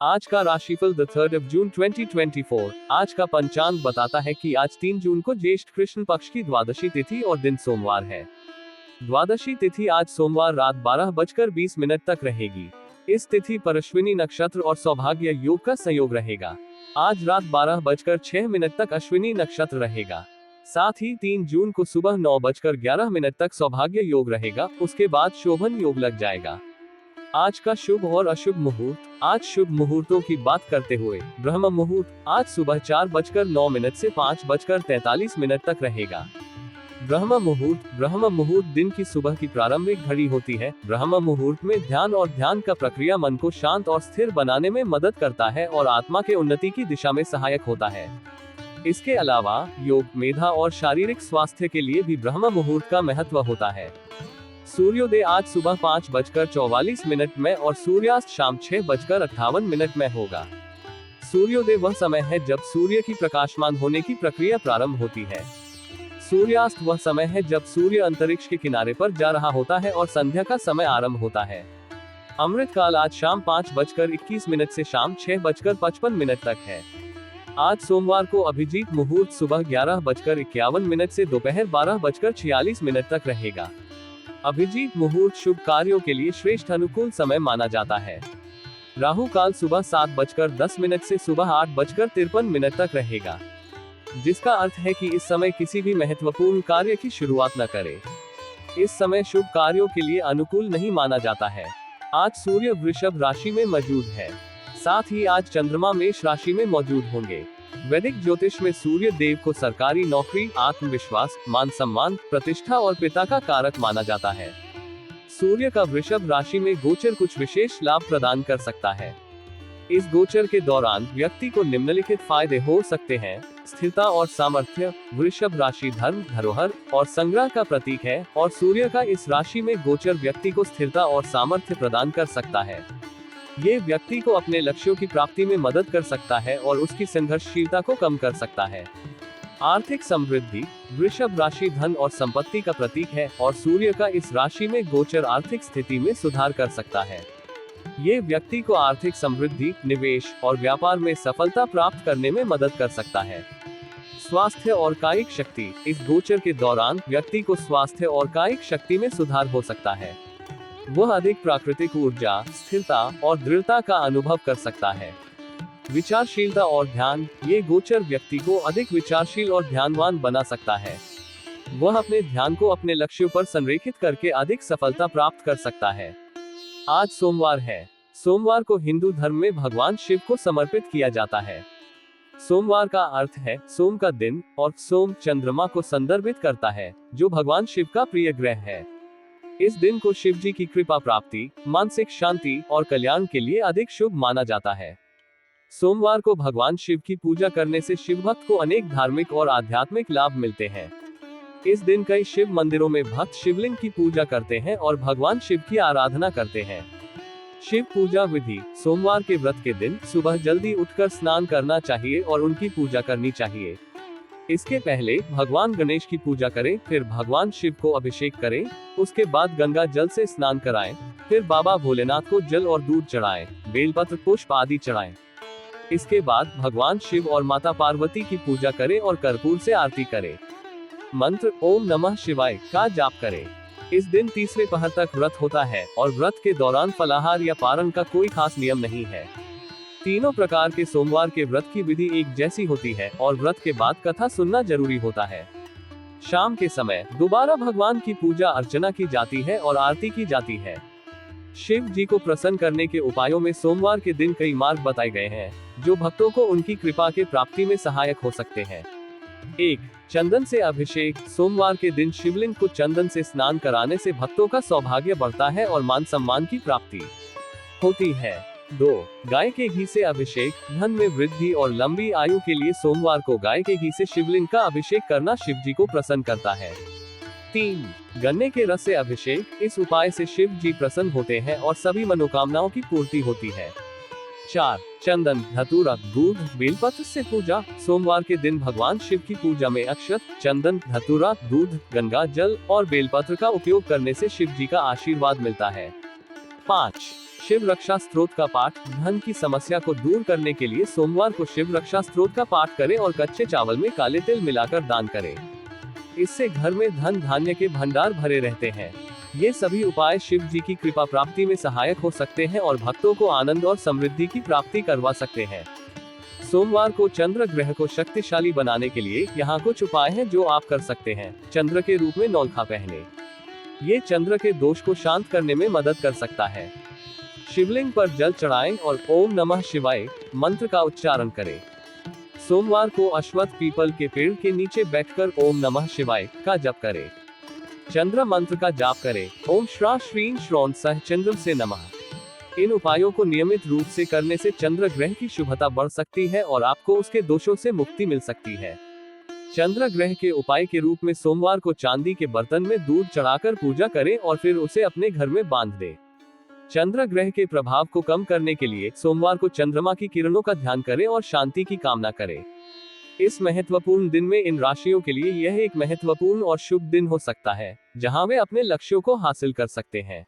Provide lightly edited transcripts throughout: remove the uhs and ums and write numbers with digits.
आज का राशिफल द 3rd of June 2024। आज का पंचांग बताता है कि आज 3 जून को ज्येष्ठ कृष्ण पक्ष की द्वादशी तिथि और दिन सोमवार है। द्वादशी तिथि आज सोमवार रात 12:20 तक रहेगी। इस तिथि पर अश्विनी नक्षत्र और सौभाग्य योग का संयोग रहेगा। आज रात 12:06 तक अश्विनी नक्षत्र रहेगा। साथ ही 3 जून को सुबह 9:11 तक सौभाग्य योग रहेगा। उसके बाद शोभन योग लग जाएगा। आज का शुभ और अशुभ मुहूर्त। आज शुभ मुहूर्तों की बात करते हुए ब्रह्म मुहूर्त आज सुबह 4:09 से 5:43 तक रहेगा। ब्रह्म मुहूर्त दिन की सुबह की प्रारंभिक घड़ी होती है। ब्रह्म मुहूर्त में ध्यान और ध्यान का प्रक्रिया मन को शांत और स्थिर बनाने में मदद करता है और आत्मा के उन्नति की दिशा में सहायक होता है। इसके अलावा योग, मेधा और शारीरिक स्वास्थ्य के लिए भी ब्रह्म मुहूर्त का महत्व होता है। सूर्योदय आज सुबह 5:44 में और सूर्यास्त शाम 6:58 में होगा। सूर्योदय वह समय है जब सूर्य की प्रकाशमान होने की प्रक्रिया प्रारंभ होती है। सूर्यास्त वह समय है जब सूर्य अंतरिक्ष के किनारे पर जा रहा होता है और संध्या का समय आरंभ होता है। अमृत काल आज शाम 5:21 से शाम 6:55 तक है। आज सोमवार को अभिजीत मुहूर्त सुबह 11:51 से दोपहर 12:46 तक रहेगा। अभिजीत मुहूर्त शुभ कार्यों के लिए श्रेष्ठ अनुकूल समय माना जाता है। राहु काल सुबह 7:10 से सुबह 8:53 तक रहेगा, जिसका अर्थ है कि इस समय किसी भी महत्वपूर्ण कार्य की शुरुआत न करें। इस समय शुभ कार्यों के लिए अनुकूल नहीं माना जाता है। आज सूर्य वृषभ राशि में मौजूद है। साथ ही आज चंद्रमा मेष राशि में मौजूद होंगे। वैदिक ज्योतिष में सूर्य देव को सरकारी नौकरी, आत्मविश्वास, मान सम्मान, प्रतिष्ठा और पिता का कारक माना जाता है। सूर्य का वृषभ राशि में गोचर कुछ विशेष लाभ प्रदान कर सकता है। इस गोचर के दौरान व्यक्ति को निम्नलिखित फायदे हो सकते हैं। स्थिरता और सामर्थ्य। वृषभ राशि धर्म, धरोहर और संग्रह का प्रतीक है और सूर्य का इस राशि में गोचर व्यक्ति को स्थिरता और सामर्थ्य प्रदान कर सकता है। ये व्यक्ति को अपने लक्ष्यों की प्राप्ति में मदद कर सकता है और उसकी संघर्षशीलता को कम कर सकता है। आर्थिक समृद्धि। वृषभ राशि धन और संपत्ति का प्रतीक है और सूर्य का इस राशि में गोचर आर्थिक स्थिति में सुधार कर सकता है। ये व्यक्ति को आर्थिक समृद्धि, निवेश और व्यापार में सफलता प्राप्त करने में मदद कर सकता है। स्वास्थ्य और कायिक शक्ति। इस गोचर के दौरान व्यक्ति को स्वास्थ्य और कायिक शक्ति में सुधार हो सकता है। वह अधिक प्राकृतिक ऊर्जा, स्थिरता और दृढ़ता का अनुभव कर सकता है। विचारशीलता और ध्यान। ये गोचर व्यक्ति को अधिक विचारशील और ध्यानवान बना सकता है। वह अपने ध्यान को अपने लक्ष्यों पर संरेखित करके अधिक सफलता प्राप्त कर सकता है। आज सोमवार है। सोमवार को हिंदू धर्म में भगवान शिव को समर्पित किया जाता है। सोमवार का अर्थ है सोम का दिन और सोम चंद्रमा को संदर्भित करता है, जो भगवान शिव का प्रिय ग्रह है। इस दिन को शिव जी की कृपा प्राप्ति, मानसिक शांति और कल्याण के लिए अधिक शुभ माना जाता है। सोमवार को भगवान शिव की पूजा करने से शिव भक्त को अनेक धार्मिक और आध्यात्मिक लाभ मिलते हैं। इस दिन कई शिव मंदिरों में भक्त शिवलिंग की पूजा करते हैं और भगवान शिव की आराधना करते हैं। शिव पूजा विधि। सोमवार के व्रत के दिन सुबह जल्दी उठकर स्नान करना चाहिए और उनकी पूजा करनी चाहिए। इसके पहले भगवान गणेश की पूजा करें, फिर भगवान शिव को अभिषेक करें, उसके बाद गंगा जल से स्नान कराएं, फिर बाबा भोलेनाथ को जल और दूध चढ़ाएं, बेलपत्र, पुष्प आदि चढ़ाएं। इसके बाद भगवान शिव और माता पार्वती की पूजा करें और कर्पूर से आरती करें। मंत्र ओम नमः शिवाय का जाप करें। इस दिन तीसरे पहर तक व्रत होता है और व्रत के दौरान फलाहार या पारण का कोई खास नियम नहीं है। तीनों प्रकार के सोमवार के व्रत की विधि एक जैसी होती है और व्रत के बाद कथा सुनना जरूरी होता है। शाम के समय दोबारा भगवान की पूजा अर्चना की जाती है और आरती की जाती है। शिव जी को प्रसन्न करने के उपायों में सोमवार के दिन कई मार्ग बताए गए हैं, जो भक्तों को उनकी कृपा के प्राप्ति में सहायक हो सकते हैं। 1. चंदन से अभिषेक। सोमवार के दिन शिवलिंग को चंदन से स्नान कराने से भक्तों का सौभाग्य बढ़ता है और मान सम्मान की प्राप्ति होती है। 2. गाय के घी से अभिषेक। धन में वृद्धि और लंबी आयु के लिए सोमवार को गाय के घी से शिवलिंग का अभिषेक करना शिव जी को प्रसन्न करता है। 3. गन्ने के रस से अभिषेक। इस उपाय से शिव जी प्रसन्न होते हैं और सभी मनोकामनाओं की पूर्ति होती है। 4. चंदन, धतूरा, दूध, बेलपत्र से पूजा। सोमवार के दिन भगवान शिव की पूजा में अक्षत, चंदन, धतूरा, दूध, गंगा जल और बेलपत्र का उपयोग करने से शिव जी का आशीर्वाद मिलता है। 5. शिव रक्षा स्तोत्र का पाठ। धन की समस्या को दूर करने के लिए सोमवार को शिव रक्षा स्तोत्र का पाठ करें और कच्चे चावल में काले तिल मिलाकर दान करें। इससे घर में धन धान्य के भंडार भरे रहते हैं। ये सभी उपाय शिव जी की कृपा प्राप्ति में सहायक हो सकते हैं और भक्तों को आनंद और समृद्धि की प्राप्ति करवा सकते हैं। सोमवार को चंद्र ग्रह को शक्तिशाली बनाने के लिए यहाँ कुछ उपाय हैं जो आप कर सकते हैं। चंद्र के रूप में नौलखा पहने, ये चंद्र के दोष को शांत करने में मदद कर सकता है। शिवलिंग पर जल चढ़ाएं और ओम नमः शिवाय मंत्र का उच्चारण करें। सोमवार को अश्वत्थ पीपल के पेड़ के नीचे बैठकर ओम नमः शिवाय का जप करें। चंद्र मंत्र का जाप करें। ओम श्रा श्रीं श्रौण सह चंद्र से नमः। इन उपायों को नियमित रूप से करने से चंद्र ग्रह की शुभता बढ़ सकती है और आपको उसके दोषों से मुक्ति मिल सकती है। चंद्र ग्रह के उपाय के रूप में सोमवार को चांदी के बर्तन में दूध चढ़ाकर पूजा करें और फिर उसे अपने घर में बांध दें। चंद्र ग्रह के प्रभाव को कम करने के लिए सोमवार को चंद्रमा की किरणों का ध्यान करें और शांति की कामना करें। इस महत्वपूर्ण दिन में इन राशियों के लिए यह एक महत्वपूर्ण और शुभ दिन हो सकता है, जहां वे अपने लक्ष्यों को हासिल कर सकते हैं।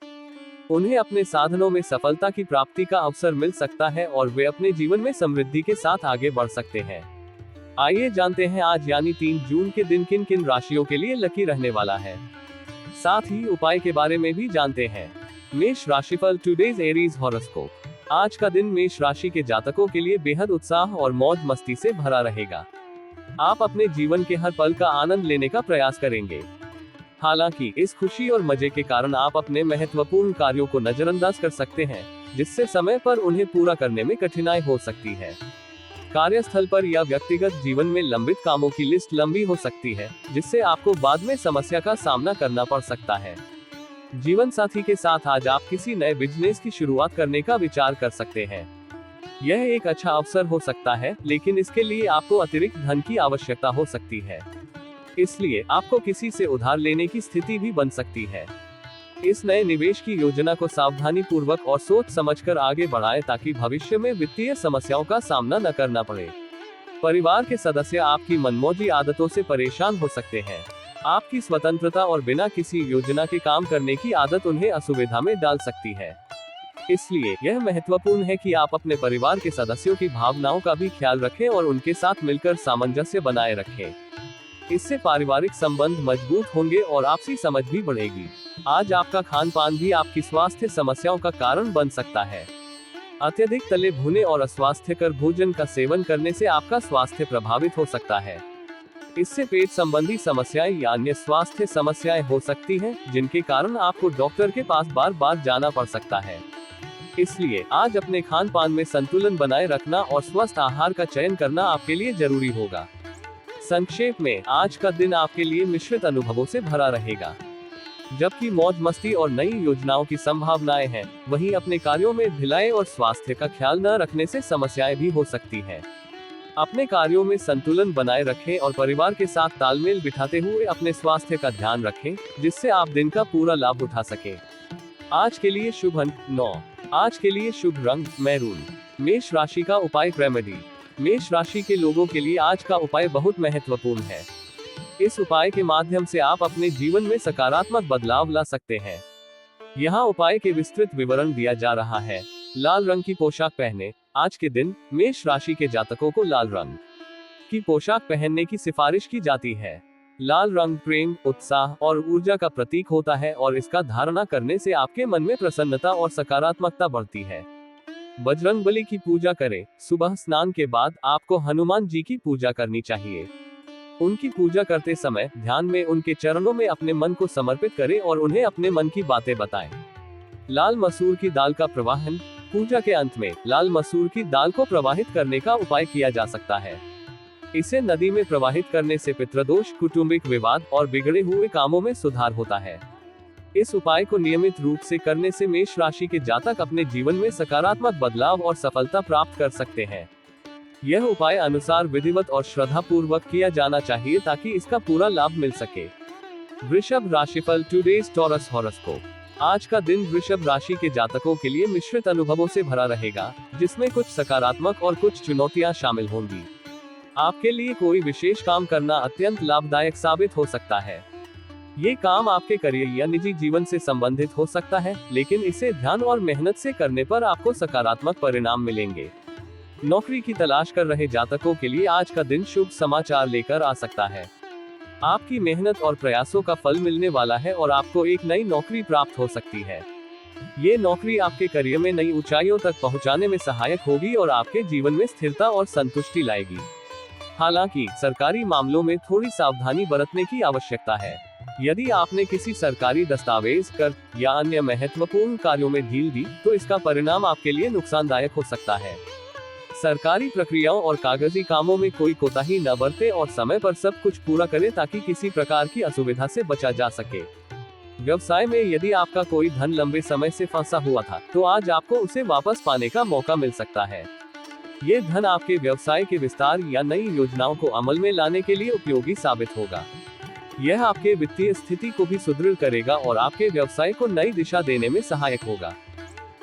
उन्हें अपने साधनों में सफलता की प्राप्ति का अवसर मिल सकता है और वे अपने जीवन में समृद्धि के साथ आगे बढ़ सकते हैं। आइए जानते हैं आज यानी 3 जून के दिन किन किन राशियों के लिए लकी रहने वाला है। साथ ही उपाय के बारे में भी जानते हैं। मेष राशिफल टुडेज एरीज हॉरोस्कोप। आज का दिन मेष राशि के जातकों के लिए बेहद उत्साह और मौज मस्ती से भरा रहेगा। आप अपने जीवन के हर पल का आनंद लेने का प्रयास करेंगे। हालांकि इस खुशी और मजे के कारण आप अपने महत्वपूर्ण कार्यों को नजरअंदाज कर सकते हैं, जिससे समय पर उन्हें पूरा करने में कठिनाई हो सकती है। कार्यस्थल पर या व्यक्तिगत जीवन में लंबित कामों की लिस्ट लंबी हो सकती है, जिससे आपको बाद में समस्या का सामना करना पड़ सकता है। जीवन साथी के साथ आज आप किसी नए बिजनेस की शुरुआत करने का विचार कर सकते हैं। यह एक अच्छा अवसर हो सकता है, लेकिन इसके लिए आपको अतिरिक्त धन की आवश्यकता हो सकती है। इसलिए आपको किसी से उधार लेने की स्थिति भी बन सकती है। इस नए निवेश की योजना को सावधानी पूर्वक और सोच समझकर आगे बढ़ाएं ताकि भविष्य में वित्तीय समस्याओं का सामना न करना पड़े। परिवार के सदस्य आपकी मनमौजी आदतों से परेशान हो सकते हैं। आपकी स्वतंत्रता और बिना किसी योजना के काम करने की आदत उन्हें असुविधा में डाल सकती है। इसलिए यह महत्वपूर्ण है कि आप अपने परिवार के सदस्यों की भावनाओं का भी ख्याल रखें और उनके साथ मिलकर सामंजस्य बनाए रखें। इससे पारिवारिक संबंध मजबूत होंगे और आपसी समझ भी बढ़ेगी। आज आपका खान पान भी आपकी स्वास्थ्य समस्याओं का कारण बन सकता है। अत्यधिक तले भुने और अस्वास्थ्यकर भोजन का सेवन करने से आपका स्वास्थ्य प्रभावित हो सकता है। इससे पेट संबंधी समस्याएं या अन्य स्वास्थ्य समस्याएं हो सकती हैं, जिनके कारण आपको डॉक्टर के पास बार बार जाना पड़ सकता है। इसलिए आज अपने खान पान में संतुलन बनाए रखना और स्वस्थ आहार का चयन करना आपके लिए जरूरी होगा। संक्षेप में, आज का दिन आपके लिए मिश्रित अनुभवों से भरा रहेगा। जबकि मौज मस्ती और नई योजनाओं की संभावनाएं हैं, वहीं अपने कार्यों में ढिलाई और स्वास्थ्य का ख्याल न रखने से समस्याएं भी हो सकती हैं। अपने कार्यों में संतुलन बनाए रखें और परिवार के साथ तालमेल बिठाते हुए अपने स्वास्थ्य का ध्यान रखें, जिससे आप दिन का पूरा लाभ उठा सकें। आज के लिए शुभ अंक 9। आज के लिए शुभ रंग मैरून। मेष राशि का उपाय रेमेडी। मेष राशि के लोगों के लिए आज का उपाय बहुत महत्वपूर्ण है। इस उपाय के माध्यम से आप अपने जीवन में सकारात्मक बदलाव ला सकते हैं। यहाँ उपाय के विस्तृत विवरण दिया जा रहा है। लाल रंग की पोशाक पहने। आज के दिन मेष राशि के जातकों को लाल रंग की पोशाक पहनने की सिफारिश की जाती है। लाल रंग प्रेम, उत्साह और ऊर्जा का प्रतीक होता है और इसका धारणा करने से आपके मन में प्रसन्नता और सकारात्मकता बढ़ती है। बजरंगबली की पूजा करें। सुबह स्नान के बाद आपको हनुमान जी की पूजा करनी चाहिए। उनकी पूजा करते समय ध्यान में उनके चरणों में अपने मन को समर्पित करें और उन्हें अपने मन की बातें बताएं। लाल मसूर की दाल का प्रवाहन। पूजा के अंत में लाल मसूर की दाल को प्रवाहित करने का उपाय किया जा सकता है। इसे नदी में प्रवाहित करने से पितृदोष, कौटुंबिक विवाद और बिगड़े हुए कामों में सुधार होता है। इस उपाय को नियमित रूप से करने से मेष राशि के जातक अपने जीवन में सकारात्मक बदलाव और सफलता प्राप्त कर सकते हैं। यह उपाय अनुसार विधिवत और श्रद्धा पूर्वक किया जाना चाहिए ताकि इसका पूरा लाभ मिल सके। वृषभ राशिफल टुडेज टॉरस हॉरोस्कोप। आज का दिन वृषभ राशि के जातकों के लिए मिश्रित अनुभवों से भरा रहेगा, जिसमें कुछ सकारात्मक और कुछ चुनौतियां शामिल होंगी। आपके लिए कोई विशेष काम करना अत्यंत लाभदायक साबित हो सकता है। ये काम आपके करियर या निजी जीवन से संबंधित हो सकता है, लेकिन इसे ध्यान और मेहनत से करने पर आपको सकारात्मक परिणाम मिलेंगे। नौकरी की तलाश कर रहे जातकों के लिए आज का दिन शुभ समाचार लेकर आ सकता है। आपकी मेहनत और प्रयासों का फल मिलने वाला है और आपको एक नई नौकरी प्राप्त हो सकती है। ये नौकरी आपके करियर में नई ऊंचाइयों तक पहुंचाने में सहायक होगी और आपके जीवन में स्थिरता और संतुष्टि लाएगी। हालांकि सरकारी मामलों में थोड़ी सावधानी बरतने की आवश्यकता है। यदि आपने किसी सरकारी दस्तावेज, कर या अन्य महत्वपूर्ण कार्यों में ढील दी, तो इसका परिणाम आपके लिए नुकसानदायक हो सकता है। सरकारी प्रक्रियाओं और कागजी कामों में कोई कोताही न बरते और समय पर सब कुछ पूरा करें ताकि किसी प्रकार की असुविधा से बचा जा सके। व्यवसाय में यदि आपका कोई धन लंबे समय से फंसा हुआ था, तो आज आपको उसे वापस पाने का मौका मिल सकता है। ये धन आपके व्यवसाय के विस्तार या नई योजनाओं को अमल में लाने के लिए उपयोगी साबित होगा। यह आपके वित्तीय स्थिति को भी सुदृढ़ करेगा और आपके व्यवसाय को नई दिशा देने में सहायक होगा।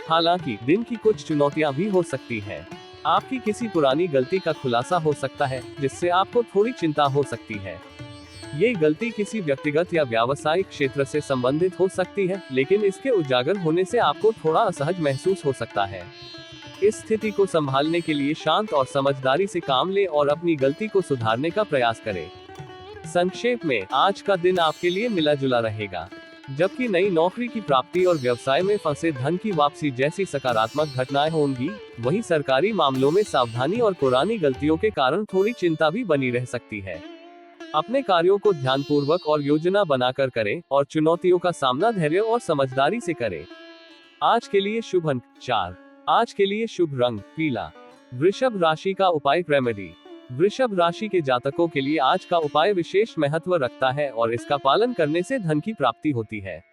हालांकि दिन की कुछ चुनौतियां भी हो सकती हैं। आपकी किसी पुरानी गलती का खुलासा हो सकता है, जिससे आपको थोड़ी चिंता हो सकती है। ये गलती किसी व्यक्तिगत या व्यावसायिक क्षेत्र से संबंधित हो सकती है, लेकिन इसके उजागर होने से आपको थोड़ा असहज महसूस हो सकता है। इस स्थिति को संभालने के लिए शांत और समझदारी से काम लें और अपनी गलती को सुधारने का प्रयास करें। संक्षेप में, आज का दिन आपके लिए मिला जुला रहेगा। जबकि नई नौकरी की प्राप्ति और व्यवसाय में फंसे धन की वापसी जैसी सकारात्मक घटनाएं होंगी, वहीं सरकारी मामलों में सावधानी और पुरानी गलतियों के कारण थोड़ी चिंता भी बनी रह सकती है। अपने कार्यों को ध्यानपूर्वक और योजना बनाकर करें और चुनौतियों का सामना धैर्य और समझदारी से करें। आज के लिए शुभ अंक 4। आज के लिए शुभ रंग पीला। वृषभ राशि का उपाय रेमेडी। वृषभ राशि के जातकों के लिए आज का उपाय विशेष महत्व रखता है और इसका पालन करने से धन की प्राप्ति होती है।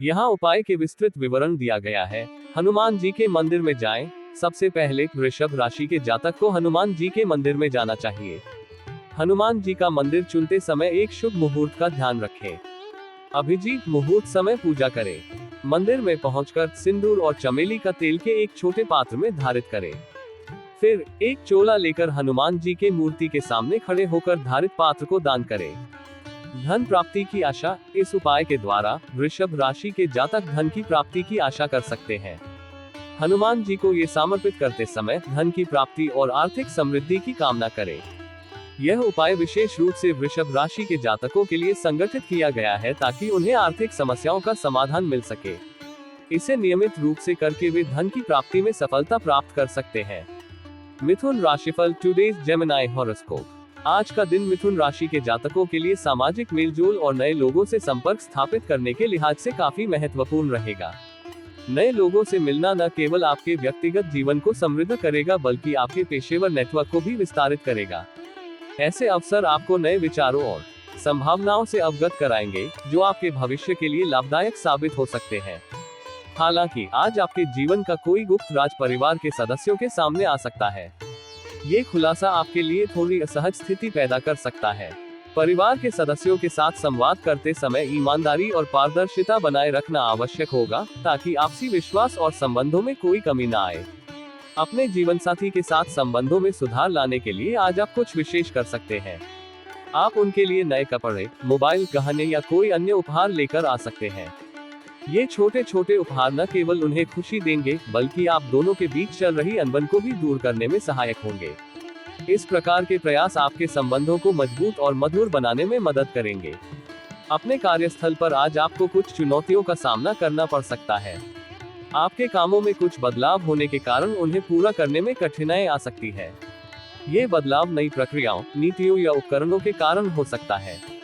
यहाँ उपाय के विस्तृत विवरण दिया गया है। हनुमान जी के मंदिर में जाएं। सबसे पहले वृषभ राशि के जातक को हनुमान जी के मंदिर में जाना चाहिए। हनुमान जी का मंदिर चुनते समय एक शुभ मुहूर्त का ध्यान रखें। अभिजीत मुहूर्त समय पूजा करें। मंदिर में पहुंचकर सिंदूर और चमेली का तेल के एक छोटे पात्र में धारित करें। फिर एक चोला लेकर हनुमान जी के मूर्ति के सामने खड़े होकर धारित पात्र को दान करें। धन प्राप्ति की आशा। इस उपाय के द्वारा वृषभ राशि के जातक धन की प्राप्ति की आशा कर सकते हैं। हनुमान जी को ये समर्पित करते समय धन की प्राप्ति और आर्थिक समृद्धि की कामना करें। यह उपाय विशेष रूप से वृषभ राशि के जातकों के लिए संगठित किया गया है ताकि उन्हें आर्थिक समस्याओं का समाधान मिल सके। इसे नियमित रूप से करके वे धन की प्राप्ति में सफलता प्राप्त कर सकते हैं। मिथुन राशिफल टुडेज जेमिनी हॉरोस्कोप। आज का दिन मिथुन राशि के जातकों के लिए सामाजिक मेलजोल और नए लोगों से संपर्क स्थापित करने के लिहाज से काफी महत्वपूर्ण रहेगा। नए लोगों से मिलना न केवल आपके व्यक्तिगत जीवन को समृद्ध करेगा बल्कि आपके पेशेवर नेटवर्क को भी विस्तारित करेगा। ऐसे अवसर आपको नए विचारों और संभावनाओं से अवगत कराएंगे, जो आपके भविष्य के लिए लाभदायक साबित हो सकते हैं। हालांकि आज आपके जीवन का कोई गुप्त राज परिवार के सदस्यों के सामने आ सकता है। ये खुलासा आपके लिए थोड़ी असहज स्थिति पैदा कर सकता है। परिवार के सदस्यों के साथ संवाद करते समय ईमानदारी और पारदर्शिता बनाए रखना आवश्यक होगा, ताकि आपसी विश्वास और संबंधों में कोई कमी न आए। अपने जीवन साथी के साथ संबंधों में सुधार लाने के लिए आज आप कुछ विशेष कर सकते हैं। आप उनके लिए नए कपड़े, मोबाइल, गहने या कोई अन्य उपहार लेकर आ सकते हैं। ये छोटे छोटे उपहार न केवल उन्हें खुशी देंगे, बल्कि आप दोनों के बीच चल रही अनबन को भी दूर करने में सहायक होंगे। इस प्रकार के प्रयास आपके संबंधों को मजबूत और मधुर बनाने में मदद करेंगे। अपने कार्यस्थल पर आज आपको कुछ चुनौतियों का सामना करना पड़ सकता है। आपके कामों में कुछ बदलाव होने के कारण उन्हें पूरा करने में कठिनाई आ सकती है। ये बदलाव नई प्रक्रियाओं, नीतियों या उपकरणों के कारण हो सकता है।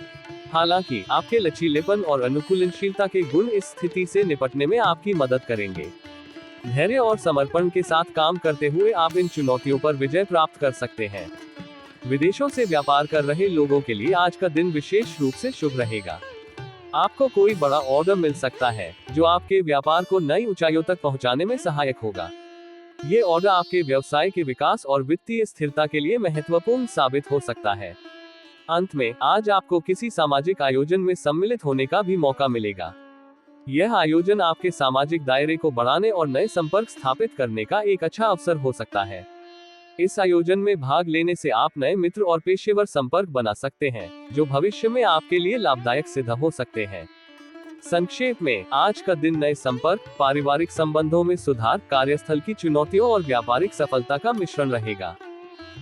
हालांकि आपके लचीलेपन और अनुकूलनशीलता के गुण इस स्थिति से निपटने में आपकी मदद करेंगे। धैर्य और समर्पण के साथ काम करते हुए आप इन चुनौतियों पर विजय प्राप्त कर सकते हैं। विदेशों से व्यापार कर रहे लोगों के लिए आज का दिन विशेष रूप से शुभ रहेगा। आपको कोई बड़ा ऑर्डर मिल सकता है, जो आपके व्यापार को नई ऊंचाइयों तक पहुंचाने में सहायक होगा। ये ऑर्डर आपके व्यवसाय के विकास और वित्तीय स्थिरता के लिए महत्वपूर्ण साबित हो सकता है। अंत में, आज आपको किसी सामाजिक आयोजन में सम्मिलित होने का भी मौका मिलेगा। यह आयोजन आपके सामाजिक दायरे को बढ़ाने और नए संपर्क स्थापित करने का एक अच्छा अवसर हो सकता है। इस आयोजन में भाग लेने से आप नए मित्र और पेशेवर संपर्क बना सकते हैं, जो भविष्य में आपके लिए लाभदायक सिद्ध हो सकते हैं। संक्षेप में, आज का दिन नए संपर्क, पारिवारिक संबंधों में सुधार, कार्यस्थल की चुनौतियों और व्यापारिक सफलता का मिश्रण रहेगा।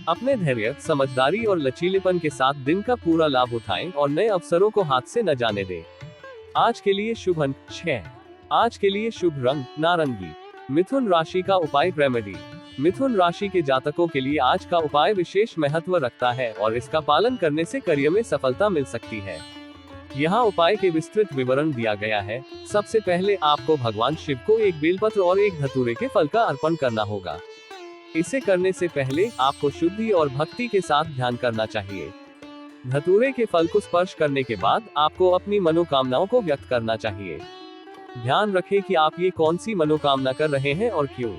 अपने धैर्य, समझदारी और लचीलेपन के साथ दिन का पूरा लाभ उठाएं और नए अवसरों को हाथ से न जाने दें। आज के लिए शुभ अंक 6। आज के लिए शुभ रंग नारंगी। मिथुन राशि का उपाय रेमेडी। मिथुन राशि के जातकों के लिए आज का उपाय विशेष महत्व रखता है और इसका पालन करने से करियर में सफलता मिल सकती है। यहाँ उपाय के विस्तृत विवरण दिया गया है। सबसे पहले आपको भगवान शिव को एक बेलपत्र और एक धतूरे के फल का अर्पण करना होगा। इसे करने से पहले आपको शुद्धि और भक्ति के साथ ध्यान करना चाहिए। धतूरे के फल को स्पर्श करने के बाद आपको अपनी मनोकामनाओं को व्यक्त करना चाहिए। ध्यान रखें कि आप ये कौन सी मनोकामना कर रहे हैं और क्यों।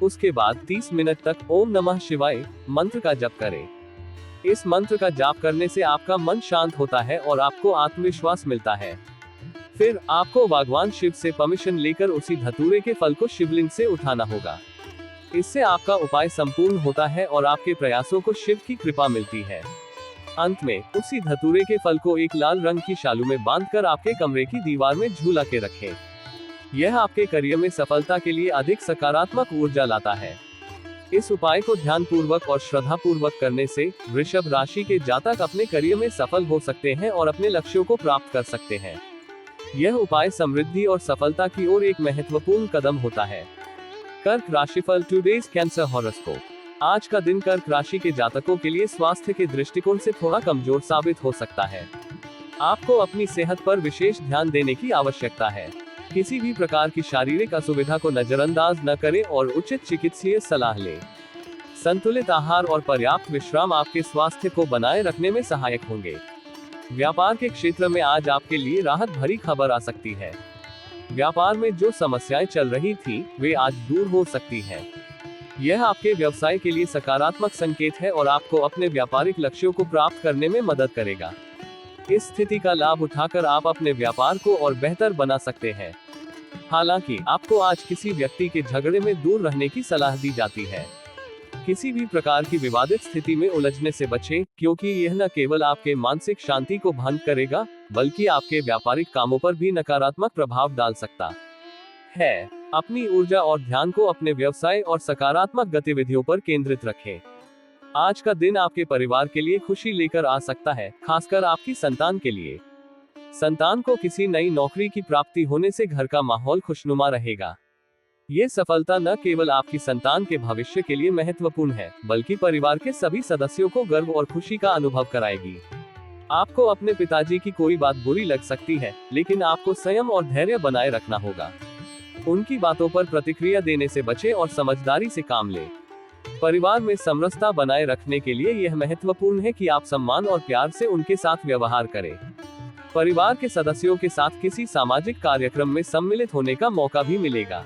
उसके बाद 30 मिनट तक ओम नमः शिवाय मंत्र का जप करें। इस मंत्र का जाप करने से आपका मन शांत होता है और आपको आत्मविश्वास मिलता है। फिर आपको भगवान शिव से परमिशन लेकर उसी धतूरे के फल को शिवलिंग से उठाना होगा। इससे आपका उपाय संपूर्ण होता है और आपके प्रयासों को शिव की कृपा मिलती है। अंत में उसी धतूरे के फल को एक लाल रंग की शालू में बांधकर आपके कमरे की दीवार में झूला के रखें। यह आपके करियर में सफलता के लिए अधिक सकारात्मक ऊर्जा लाता है। इस उपाय को ध्यानपूर्वक और श्रद्धापूर्वक करने से वृषभ राशि के जातक अपने करियर में सफल हो सकते हैं और अपने लक्ष्यों को प्राप्त कर सकते हैं। यह उपाय समृद्धि और सफलता की ओर एक महत्वपूर्ण कदम होता है। कर्क राशिफल टुडेज कैंसर हॉरोस्कोप। आज का दिन कर्क राशि के जातकों के लिए स्वास्थ्य के दृष्टिकोण से थोड़ा कमजोर साबित हो सकता है। आपको अपनी सेहत पर विशेष ध्यान देने की आवश्यकता है। किसी भी प्रकार की शारीरिक असुविधा को नजरअंदाज न करें और उचित चिकित्सीय सलाह लें। संतुलित आहार और पर्याप्त विश्राम आपके स्वास्थ्य को बनाए रखने में सहायक होंगे। व्यापार के क्षेत्र में आज आपके लिए राहत भरी खबर आ सकती है। व्यापार में जो समस्याएं चल रही थी, वे आज दूर हो सकती हैं। यह आपके व्यवसाय के लिए सकारात्मक संकेत है और आपको अपने व्यापारिक लक्ष्यों को प्राप्त करने में मदद करेगा। इस स्थिति का लाभ उठाकर आप अपने व्यापार को और बेहतर बना सकते हैं। हालांकि आपको आज किसी व्यक्ति के झगड़े में दूर रहने की सलाह दी जाती है। किसी भी प्रकार की विवादित स्थिति में उलझने से बचें, क्योंकि यह न केवल आपके मानसिक शांति को भंग करेगा, बल्कि आपके व्यापारिक कामों पर भी नकारात्मक प्रभाव डाल सकता है। अपनी ऊर्जा और ध्यान को अपने व्यवसाय और सकारात्मक गतिविधियों पर केंद्रित रखें। आज का दिन आपके परिवार के लिए खुशी लेकर आ सकता है, खासकर आपकी संतान के लिए। संतान को किसी नई नौकरी की प्राप्ति होने से घर का माहौल खुशनुमा रहेगा। ये सफलता न केवल आपकी संतान के भविष्य के लिए महत्वपूर्ण है, बल्कि परिवार के सभी सदस्यों को गर्व और खुशी का अनुभव कराएगी। आपको अपने पिताजी की कोई बात बुरी लग सकती है, लेकिन आपको संयम और धैर्य बनाए रखना होगा। उनकी बातों पर प्रतिक्रिया देने से बचें और समझदारी से काम लें। परिवार में समरसता बनाए रखने के लिए यह महत्वपूर्ण है कि आप सम्मान और प्यार से उनके साथ व्यवहार करें। परिवार के सदस्यों के साथ किसी सामाजिक कार्यक्रम में सम्मिलित होने का मौका भी मिलेगा।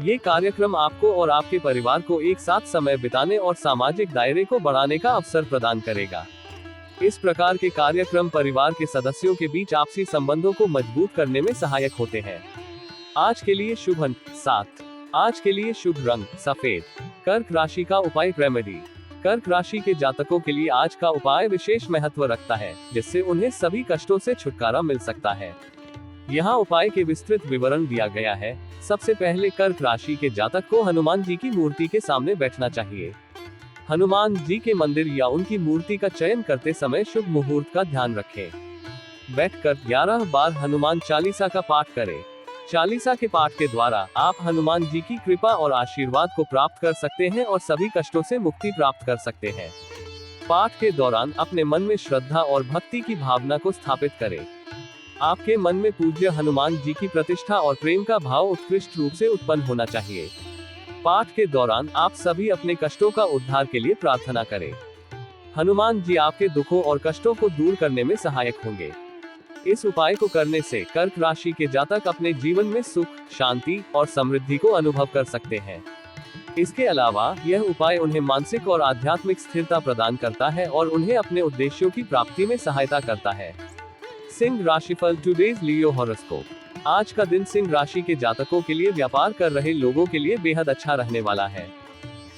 ये कार्यक्रम आपको और आपके परिवार को एक साथ समय बिताने और सामाजिक दायरे को बढ़ाने का अवसर प्रदान करेगा। इस प्रकार के कार्यक्रम परिवार के सदस्यों के बीच आपसी संबंधों को मजबूत करने में सहायक होते हैं। आज के लिए शुभ अंक 7। आज के लिए शुभ रंग सफेद। कर्क राशि का उपाय रेमेडी। कर्क राशि के जातकों के लिए आज का उपाय विशेष महत्व रखता है, जिससे उन्हें सभी कष्टों से छुटकारा मिल सकता है। यहाँ उपाय के विस्तृत विवरण दिया गया है। सबसे पहले कर्क राशि के जातक को हनुमान जी की मूर्ति के सामने बैठना चाहिए। हनुमान जी के मंदिर या उनकी मूर्ति का चयन करते समय शुभ मुहूर्त का ध्यान रखें। बैठकर 11 बार हनुमान चालीसा का पाठ करें। चालीसा के पाठ के द्वारा आप हनुमान जी की कृपा और आशीर्वाद को प्राप्त कर सकते हैं और सभी कष्टों से मुक्ति प्राप्त कर सकते हैं। पाठ के दौरान अपने मन में श्रद्धा और भक्ति की भावना को स्थापित करें। आपके मन में पूज्य हनुमान जी की प्रतिष्ठा और प्रेम का भाव उत्कृष्ट रूप से उत्पन्न होना चाहिए। पाठ के दौरान आप सभी अपने कष्टों का उद्धार के लिए प्रार्थना करें। हनुमान जी आपके दुखों और कष्टों को दूर करने में सहायक होंगे। इस उपाय को करने से कर्क राशि के जातक अपने जीवन में सुख, शांति और समृद्धि को अनुभव कर सकते हैं। इसके अलावा यह उपाय उन्हें मानसिक और आध्यात्मिक स्थिरता प्रदान करता है और उन्हें अपने उद्देश्यों की प्राप्ति में सहायता करता है। सिंह राशिफल टुडेज लियो हॉरोस्कोप। आज का दिन सिंह राशि के जातकों के लिए व्यापार कर रहे लोगों के लिए बेहद अच्छा रहने वाला है।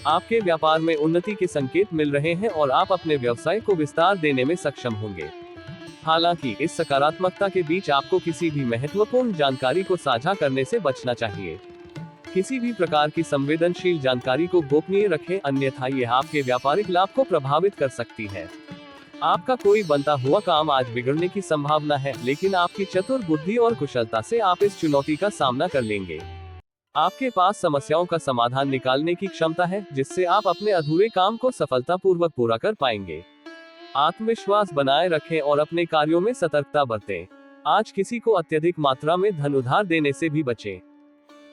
आपके व्यापार में उन्नति के संकेत मिल रहे हैं और आप अपने व्यवसाय को विस्तार देने में सक्षम होंगे। हालांकि इस सकारात्मकता के बीच आपको किसी भी महत्वपूर्ण जानकारी को साझा करने से बचना चाहिए। किसी भी प्रकार की संवेदनशील जानकारी को गोपनीय रखें, अन्यथा यह आपके व्यापारिक लाभ को प्रभावित कर सकती है। आपका कोई बनता हुआ काम आज बिगड़ने की संभावना है, लेकिन आपकी चतुर बुद्धि और कुशलता से आप इस चुनौती का सामना कर लेंगे। आपके पास समस्याओं का समाधान निकालने की क्षमता है, जिससे आप अपने अधूरे काम को सफलतापूर्वक पूरा कर पाएंगे। आत्मविश्वास बनाए रखें और अपने कार्यों में सतर्कता बरतें। आज किसी को अत्यधिक मात्रा में धन उधार देने से भी बचें।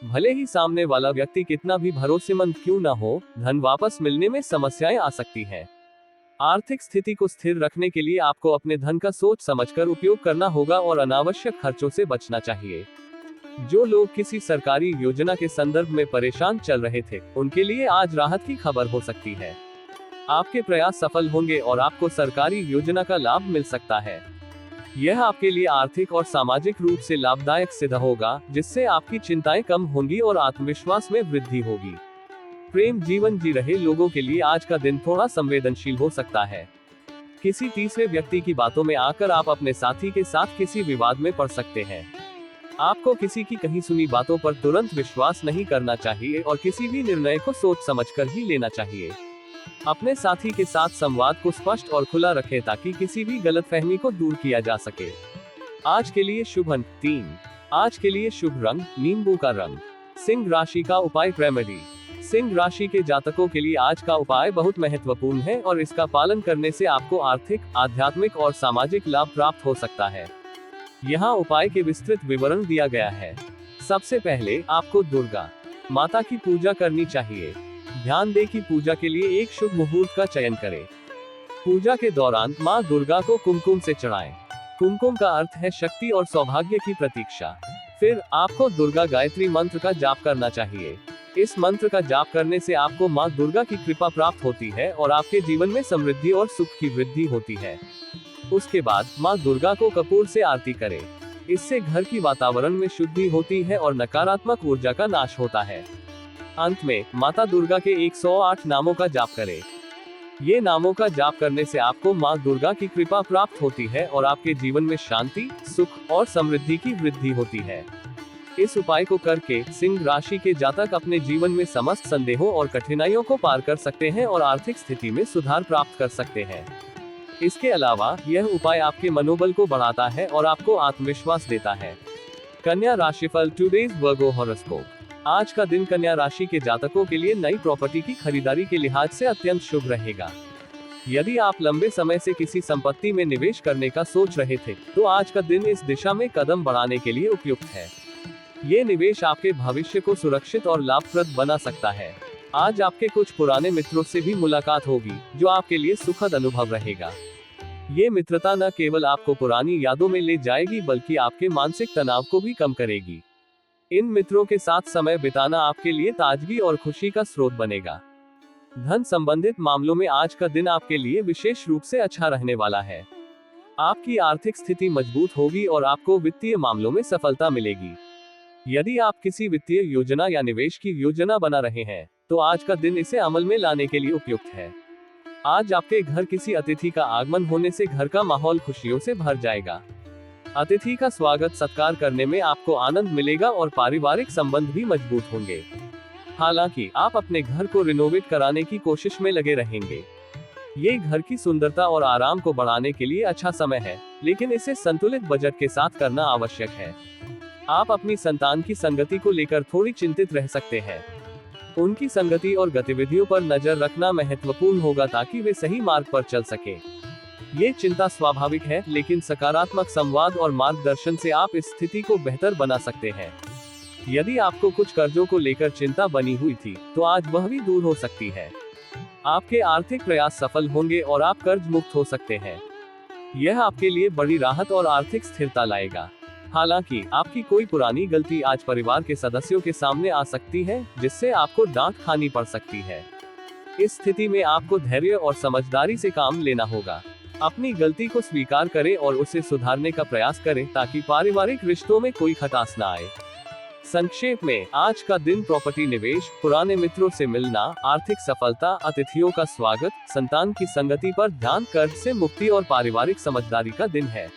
भले ही सामने वाला व्यक्ति कितना भी भरोसेमंद क्यों न हो, धन वापस मिलने में समस्याएं आ सकती हैं। आर्थिक स्थिति को स्थिर रखने के लिए आपको अपने धन का सोच समझकर उपयोग करना होगा और अनावश्यक खर्चों से बचना चाहिए। जो लोग किसी सरकारी योजना के संदर्भ में परेशान चल रहे थे, उनके लिए आज राहत की खबर हो सकती है। आपके प्रयास सफल होंगे और आपको सरकारी योजना का लाभ मिल सकता है। यह आपके लिए आर्थिक और सामाजिक रूप से लाभदायक सिद्ध होगा, जिससे आपकी चिंताएं कम होंगी और आत्मविश्वास में वृद्धि होगी। प्रेम जीवन जी रहे लोगों के लिए आज का दिन थोड़ा संवेदनशील हो सकता है। किसी तीसरे व्यक्ति की बातों में आकर आप अपने साथी के साथ किसी विवाद में पड़ सकते हैं। आपको किसी की कही सुनी बातों पर तुरंत विश्वास नहीं करना चाहिए और किसी भी निर्णय को सोच समझकर ही लेना चाहिए। अपने साथी के साथ संवाद को स्पष्ट और खुला रखें ताकि किसी भी गलतफहमी को दूर किया जा सके। आज के लिए शुभ अंक 3। आज के लिए शुभ रंग नींबू का रंग। सिंह राशि का उपाय रेमेडी। सिंह राशि के जातकों के लिए आज का उपाय बहुत महत्वपूर्ण है और इसका पालन करने से आपको आर्थिक, आध्यात्मिक और सामाजिक लाभ प्राप्त हो सकता है। यहाँ उपाय के विस्तृत विवरण दिया गया है। सबसे पहले आपको दुर्गा माता की पूजा करनी चाहिए। ध्यान दें कि पूजा के लिए एक शुभ मुहूर्त का चयन करें। पूजा के दौरान माँ दुर्गा को कुमकुम से चढ़ाएं। कुमकुम का अर्थ है शक्ति और सौभाग्य की प्रतीक्षा। फिर आपको दुर्गा गायत्री मंत्र का जाप करना चाहिए। इस मंत्र का जाप करने से आपको माँ दुर्गा की कृपा प्राप्त होती है और आपके जीवन में समृद्धि और सुख की वृद्धि होती है। उसके बाद माँ दुर्गा को कपूर से आरती करें। इससे घर की वातावरण में शुद्धि होती है और नकारात्मक ऊर्जा का नाश होता है। अंत में माता दुर्गा के 108 नामों का जाप करें। ये नामों का जाप करने से आपको माँ दुर्गा की कृपा प्राप्त होती है और आपके जीवन में शांति, सुख और समृद्धि की वृद्धि होती है। इस उपाय को करके सिंह राशि के जातक अपने जीवन में समस्त संदेहों और कठिनाइयों को पार कर सकते हैं और आर्थिक स्थिति में सुधार प्राप्त कर सकते हैं। इसके अलावा यह उपाय आपके मनोबल को बढ़ाता है और आपको आत्मविश्वास देता है। कन्या राशिफल टुडेज वर्गो हॉरोस्कोप। आज का दिन कन्या राशि के जातकों के लिए नई प्रॉपर्टी की खरीदारी के लिहाज से अत्यंत शुभ रहेगा। यदि आप लंबे समय से किसी संपत्ति में निवेश करने का सोच रहे थे, तो आज का दिन इस दिशा में कदम बढ़ाने के लिए उपयुक्त है। ये निवेश आपके भविष्य को सुरक्षित और लाभप्रद बना सकता है। आज आपके कुछ पुराने मित्रों से भी मुलाकात होगी, जो आपके लिए सुखद अनुभव रहेगा। ये मित्रता न केवल आपको पुरानी यादों में ले जाएगी, बल्कि आपके मानसिक तनाव को भी कम करेगी। इन मित्रों के साथ समय बिताना आपके लिए ताजगी और खुशी का स्रोत बनेगा। धन संबंधित मामलों में आज का दिन आपके लिए विशेष रूप से अच्छा रहने वाला है। आपकी आर्थिक स्थिति मजबूत होगी और आपको वित्तीय मामलों में सफलता मिलेगी। यदि आप किसी वित्तीय योजना या निवेश की योजना बना रहे हैं, तो आज का दिन इसे अमल में लाने के लिए उपयुक्त है। आज आपके घर किसी अतिथि का आगमन होने से घर का माहौल खुशियों से भर जाएगा। अतिथि का स्वागत सत्कार करने में आपको आनंद मिलेगा और पारिवारिक संबंध भी मजबूत होंगे। हालांकि आप अपने घर को रिनोवेट कराने की कोशिश में लगे रहेंगे। ये घर की सुंदरता और आराम को बढ़ाने के लिए अच्छा समय है, लेकिन इसे संतुलित बजट के साथ करना आवश्यक है। आप अपनी संतान की संगति को लेकर थोड़ी चिंतित रह सकते हैं। उनकी संगति और गतिविधियों पर नजर रखना महत्वपूर्ण होगा ताकि वे सही मार्ग पर चल सके। ये चिंता स्वाभाविक है, लेकिन सकारात्मक संवाद और मार्गदर्शन से आप इस स्थिति को बेहतर बना सकते हैं। यदि आपको कुछ कर्जों को लेकर चिंता बनी हुई थी, तो आज वह भी दूर हो सकती है। आपके आर्थिक प्रयास सफल होंगे और आप कर्ज मुक्त हो सकते हैं। यह आपके लिए बड़ी राहत और आर्थिक स्थिरता लाएगा। हालांकि आपकी कोई पुरानी गलती आज परिवार के सदस्यों के सामने आ सकती है, जिससे आपको डांट खानी पड़ सकती है। इस स्थिति में आपको धैर्य और समझदारी से काम लेना होगा। अपनी गलती को स्वीकार करें और उसे सुधारने का प्रयास करें ताकि पारिवारिक रिश्तों में कोई खटास न आए। संक्षेप में, आज का दिन प्रॉपर्टी निवेश, पुराने मित्रों से मिलना, आर्थिक सफलता, अतिथियों का स्वागत, संतान की संगति पर ध्यान, कर्ज से मुक्ति और पारिवारिक समझदारी का दिन है।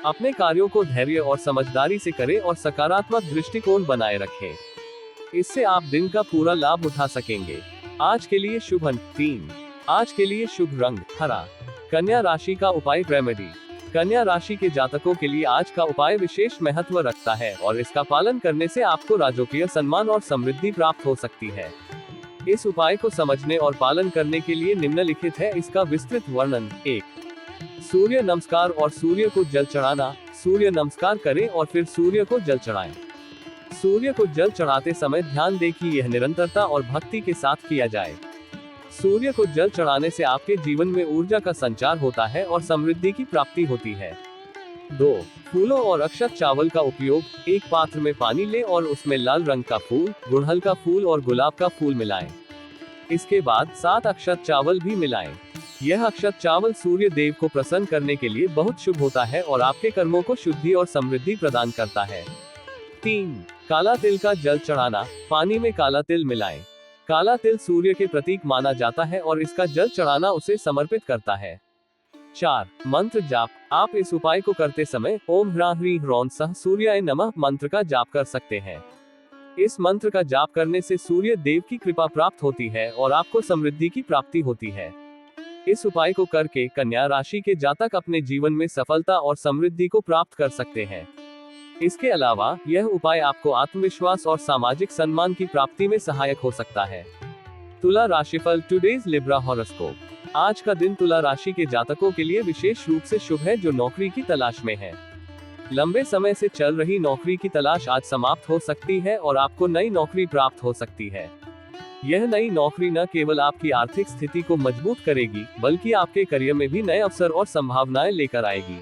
अपने कार्यों को धैर्य और समझदारी से करें और सकारात्मक दृष्टिकोण बनाए रखें। इससे आप दिन का पूरा लाभ उठा सकेंगे। आज के लिए शुभ अंक 3। आज के लिए शुभ रंग हरा। कन्या राशि का उपाय रेमेडी। कन्या राशि के जातकों के लिए आज का उपाय विशेष महत्व रखता है और इसका पालन करने से आपको राजकीय सम्मान और समृद्धि प्राप्त हो सकती है। इस उपाय को समझने और पालन करने के लिए निम्नलिखित है इसका विस्तृत वर्णन। 1. सूर्य नमस्कार और सूर्य को जल चढ़ाना। सूर्य नमस्कार करें और फिर सूर्य को जल चढ़ाएं। सूर्य को जल चढ़ाते समय ध्यान दें कि यह निरंतरता और भक्ति के साथ किया जाए। सूर्य को जल चढ़ाने से आपके जीवन में ऊर्जा का संचार होता है और समृद्धि की प्राप्ति होती है। 2. फूलों और अक्षत चावल का उपयोग। एक पात्र में पानी लें और उसमें लाल रंग का फूल, गुड़हल का फूल और गुलाब का फूल मिलाएं। इसके बाद 7 अक्षत चावल भी मिलाएं। यह अक्षत चावल सूर्य देव को प्रसन्न करने के लिए बहुत शुभ होता है और आपके कर्मों को शुद्धि और समृद्धि प्रदान करता है। 3. काला तिल का जल चढ़ाना। पानी में काला तिल मिलाएं। काला तिल सूर्य के प्रतीक माना जाता है और इसका जल चढ़ाना उसे समर्पित करता है। 4. मंत्र जाप। आप इस उपाय को करते समय ओम ह्रां ह्रीं ह्रौं सः सूर्याय नमः मंत्र का जाप कर सकते हैं। इस मंत्र का जाप करने से सूर्य देव की कृपा प्राप्त होती है और आपको समृद्धि की प्राप्ति होती है। इस उपाय को करके कन्या राशि के जातक अपने जीवन में सफलता और समृद्धि को प्राप्त कर सकते हैं। इसके अलावा यह उपाय आपको आत्मविश्वास और सामाजिक सम्मान की प्राप्ति में सहायक हो सकता है। तुला राशिफल। Today's Libra horoscope. आज का दिन तुला राशि के जातकों के लिए विशेष रूप से शुभ है जो नौकरी की तलाश में है। लंबे समय से चल रही नौकरी की तलाश आज समाप्त हो सकती है और आपको नई नौकरी प्राप्त हो सकती है। यह नई नौकरी न केवल आपकी आर्थिक स्थिति को मजबूत करेगी बल्कि आपके करियर में भी नए अवसर और संभावनाएं लेकर आएगी।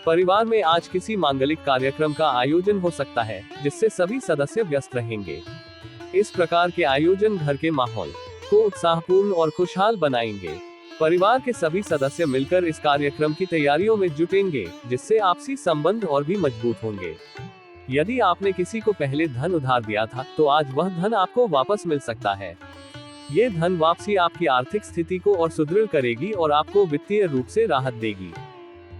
परिवार में आज किसी मांगलिक कार्यक्रम का आयोजन हो सकता है जिससे सभी सदस्य व्यस्त रहेंगे। इस प्रकार के आयोजन घर के माहौल को उत्साहपूर्ण और खुशहाल बनाएंगे। परिवार के सभी सदस्य मिलकर इस कार्यक्रम की तैयारियों में जुटेंगे जिससे आपसी संबंध और भी मजबूत होंगे। यदि आपने किसी को पहले धन उधार दिया था तो आज वह धन आपको वापस मिल सकता है। ये धन वापसी आपकी आर्थिक स्थिति को और सुदृढ़ करेगी और आपको वित्तीय रूप से राहत देगी।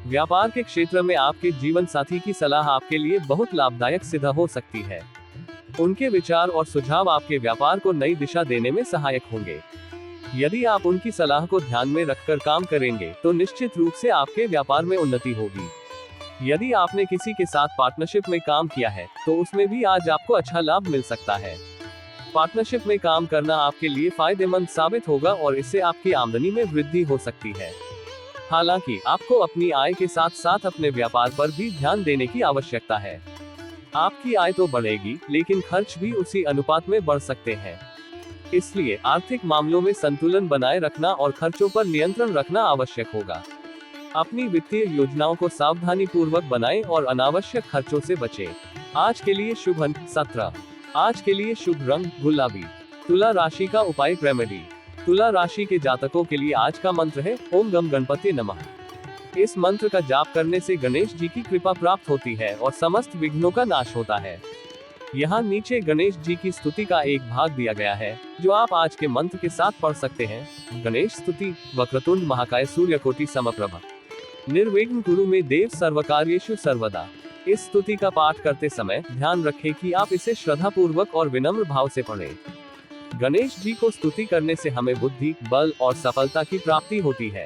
व्यापार के क्षेत्र में आपके जीवन साथी की सलाह आपके लिए बहुत लाभदायक सिद्ध हो सकती है। उनके विचार और सुझाव आपके व्यापार को नई दिशा देने में सहायक होंगे। यदि आप उनकी सलाह को ध्यान में रखकर काम करेंगे तो निश्चित रूप से आपके व्यापार में उन्नति होगी। यदि आपने किसी के साथ पार्टनरशिप में काम किया है तो उसमें भी आज आपको अच्छा लाभ मिल सकता है। पार्टनरशिप में काम करना आपके लिए फायदेमंद साबित होगा और इससे आपकी आमदनी में वृद्धि हो सकती है। हालांकि आपको अपनी आय के साथ साथ अपने व्यापार पर भी ध्यान देने की आवश्यकता है। आपकी आय तो बढ़ेगी लेकिन खर्च भी उसी अनुपात में बढ़ सकते हैं। इसलिए आर्थिक मामलों में संतुलन बनाए रखना और खर्चों पर नियंत्रण रखना आवश्यक होगा। अपनी वित्तीय योजनाओं को सावधानी पूर्वक बनाएं और अनावश्यक खर्चों से बचें। आज के लिए शुभ अंक 17। आज के लिए शुभ रंग गुलाबी। तुला राशि का उपाय रेमेडी। तुला राशि के जातकों के लिए आज का मंत्र है ओम गम गणपति नमः। इस मंत्र का जाप करने से गणेश जी की कृपा प्राप्त होती है और समस्त विघ्नों का नाश होता है। यहाँ नीचे गणेश जी की स्तुति का एक भाग दिया गया है जो आप आज के मंत्र के साथ पढ़ सकते हैं। गणेश स्तुति। वक्रतुंड महाकाय सूर्यकोटि समप्रभ निर्विघ्न कुरु मे देव सर्वकार्येषु सर्वदा। इस स्तुति का पाठ करते समय ध्यान रखें कि आप इसे श्रद्धा पूर्वक और विनम्र भाव से पढ़ें। गणेश जी को स्तुति करने से हमें बुद्धि, बल और सफलता की प्राप्ति होती है।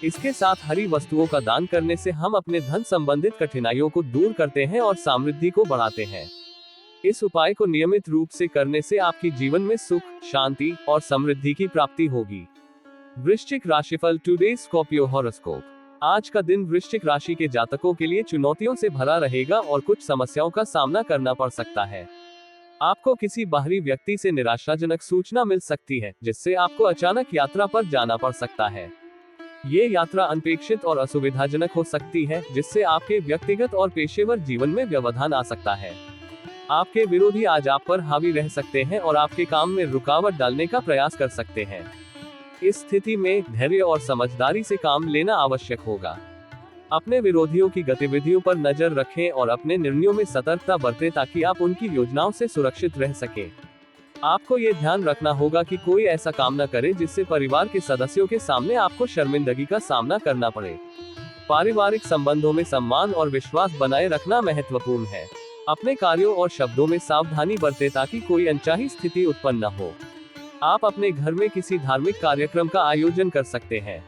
इसके साथ हरी वस्तुओं का दान करने से हम अपने धन संबंधित कठिनाइयों को दूर करते हैं और समृद्धि को बढ़ाते हैं। इस उपाय को नियमित रूप से करने से आपकी जीवन में सुख, शांति और समृद्धि की प्राप्ति होगी। वृश्चिक राशिफल। Today Scorpio horoscope. आज का दिन वृश्चिक राशि के जातकों के लिए चुनौतियों से भरा रहेगा और कुछ समस्याओं का सामना करना पड़ सकता है। आपको किसी बाहरी व्यक्ति से निराशाजनक सूचना मिल सकती है जिससे आपको अचानक यात्रा पर जाना पड़ सकता है। ये यात्रा अनपेक्षित और असुविधाजनक हो सकती है जिससे आपके व्यक्तिगत और पेशेवर जीवन में व्यवधान आ सकता है। आपके विरोधी आज आप पर हावी रह सकते हैं और आपके काम में रुकावट डालने का प्रयास कर सकते हैं। इस स्थिति में धैर्य और समझदारी से काम लेना आवश्यक होगा। अपने विरोधियों की गतिविधियों पर नजर रखें और अपने निर्णयों में सतर्कता बरतें ताकि आप उनकी योजनाओं से सुरक्षित रह सकें। आपको ये ध्यान रखना होगा कि कोई ऐसा काम न करे जिससे परिवार के सदस्यों के सामने आपको शर्मिंदगी का सामना करना पड़े। पारिवारिक संबंधों में सम्मान और विश्वास बनाए रखना महत्वपूर्ण है। अपने कार्यों और शब्दों में सावधानी बरतें ताकि कोई अनचाही स्थिति उत्पन्न न हो। आप अपने घर में किसी धार्मिक कार्यक्रम का आयोजन कर सकते हैं।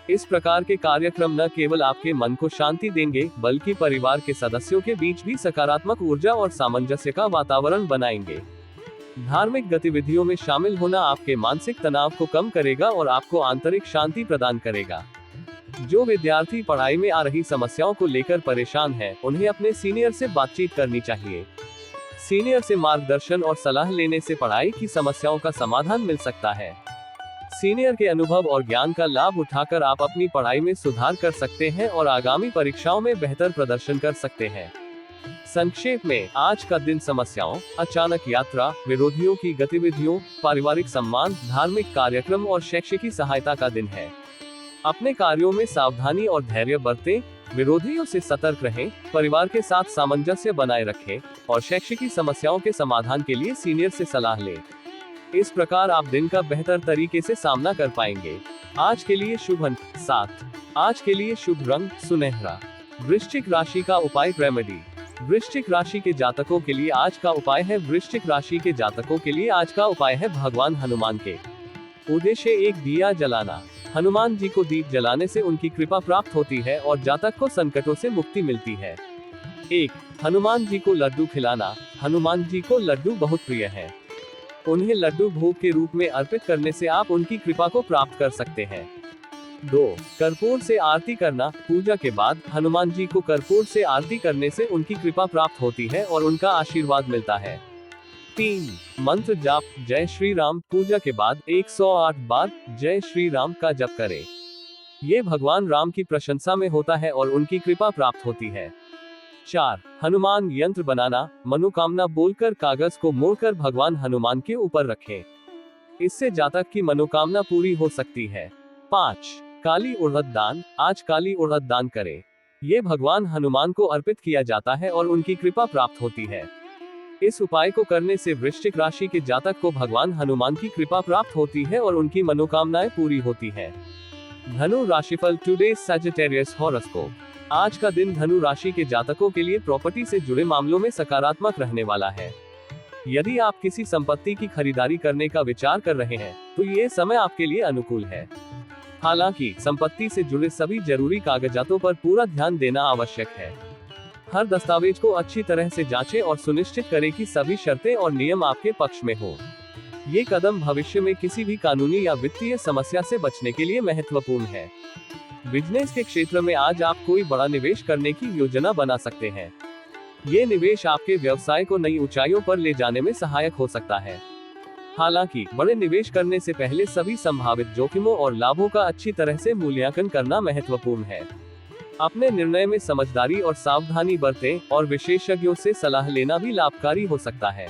इस प्रकार के कार्यक्रम न केवल आपके मन को शांति देंगे, बल्कि परिवार के सदस्यों के बीच भी सकारात्मक ऊर्जा और सामंजस्य का वातावरण बनाएंगे। धार्मिक गतिविधियों में शामिल होना आपके मानसिक तनाव को कम करेगा और आपको आंतरिक शांति प्रदान करेगा। जो विद्यार्थी पढ़ाई में आ रही समस्याओं को लेकर परेशान हैं, उन्हें अपने सीनियर से बातचीत करनी चाहिए। सीनियर से मार्गदर्शन और सलाह लेने से पढ़ाई की समस्याओं का समाधान मिल सकता है। सीनियर के अनुभव और ज्ञान का लाभ उठाकर आप अपनी पढ़ाई में सुधार कर सकते हैं और आगामी परीक्षाओं में बेहतर प्रदर्शन कर सकते हैं। संक्षेप में, आज का दिन समस्याओं, अचानक यात्रा, विरोधियों की गतिविधियों, पारिवारिक सम्मान, धार्मिक कार्यक्रम और शैक्षिक सहायता का दिन है। अपने कार्यों में सावधानी और धैर्य बरतें, विरोधियों से सतर्क रहें, परिवार के साथ सामंजस्य बनाए रखें और शैक्षिक समस्याओं के समाधान के लिए सीनियर से सलाह लें। इस प्रकार आप दिन का बेहतर तरीके से सामना कर पाएंगे। आज के लिए शुभ अंक 7। आज के लिए शुभ रंग सुनहरा। वृश्चिक राशि का उपाय रेमेडी। वृश्चिक राशि के जातकों के लिए आज का उपाय है वृश्चिक राशि के जातकों के लिए आज का उपाय है भगवान हनुमान के उद्देश्य एक दिया जलाना। हनुमान जी को दीप जलाने से उनकी कृपा प्राप्त होती है और जातक को संकटों से मुक्ति मिलती है। 1. हनुमान जी को लड्डू खिलाना। हनुमान जी को लड्डू बहुत प्रिय है। उन्हें लड्डू भोग के रूप में अर्पित करने से आप उनकी कृपा को प्राप्त कर सकते हैं। 2. कर्पूर से आरती करना। पूजा के बाद हनुमान जी को कर्पूर से आरती करने से उनकी कृपा प्राप्त होती है और उनका आशीर्वाद मिलता है। 3. मंत्र जाप। जय श्री राम। पूजा के बाद 108 बार जय श्री राम का जप करें। ये भगवान राम की प्रशंसा में होता है और उनकी कृपा प्राप्त होती है। 4. हनुमान यंत्र बनाना। मनोकामना बोलकर कागज को मोड़कर भगवान हनुमान के ऊपर रखें। इससे जातक की मनोकामना पूरी हो सकती है। 5. काली उड़द दान। आज काली उड़द दान करें। ये भगवान हनुमान को अर्पित किया जाता है और उनकी कृपा प्राप्त होती है। इस उपाय को करने से वृश्चिक राशि के जातक को भगवान हनुमान की कृपा प्राप्त होती है और उनकी मनोकामनाएं पूरी होती है। धनु राशिफल। Today Sagittarius horoscope. आज का दिन धनु राशि के जातकों के लिए प्रॉपर्टी से जुड़े मामलों में सकारात्मक रहने वाला है। यदि आप किसी संपत्ति की खरीदारी करने का विचार कर रहे हैं, तो ये समय आपके लिए अनुकूल है। हालांकि संपत्ति से जुड़े सभी जरूरी कागजातों पर पूरा ध्यान देना आवश्यक है। हर दस्तावेज को अच्छी तरह से जांचें और सुनिश्चित करें कि सभी शर्तें और नियम आपके पक्ष में हो। ये कदम भविष्य में किसी भी कानूनी या वित्तीय समस्या से बचने के लिए महत्वपूर्ण है। बिजनेस के क्षेत्र में आज आप कोई बड़ा निवेश करने की योजना बना सकते हैं। ये निवेश आपके व्यवसाय को नई ऊंचाइयों पर ले जाने में सहायक हो सकता है। हालांकि बड़े निवेश करने से पहले सभी संभावित जोखिमों और लाभों का अच्छी तरह से मूल्यांकन करना महत्वपूर्ण है। अपने निर्णय में समझदारी और सावधानी बरतें और विशेषज्ञों से सलाह लेना भी लाभकारी हो सकता है।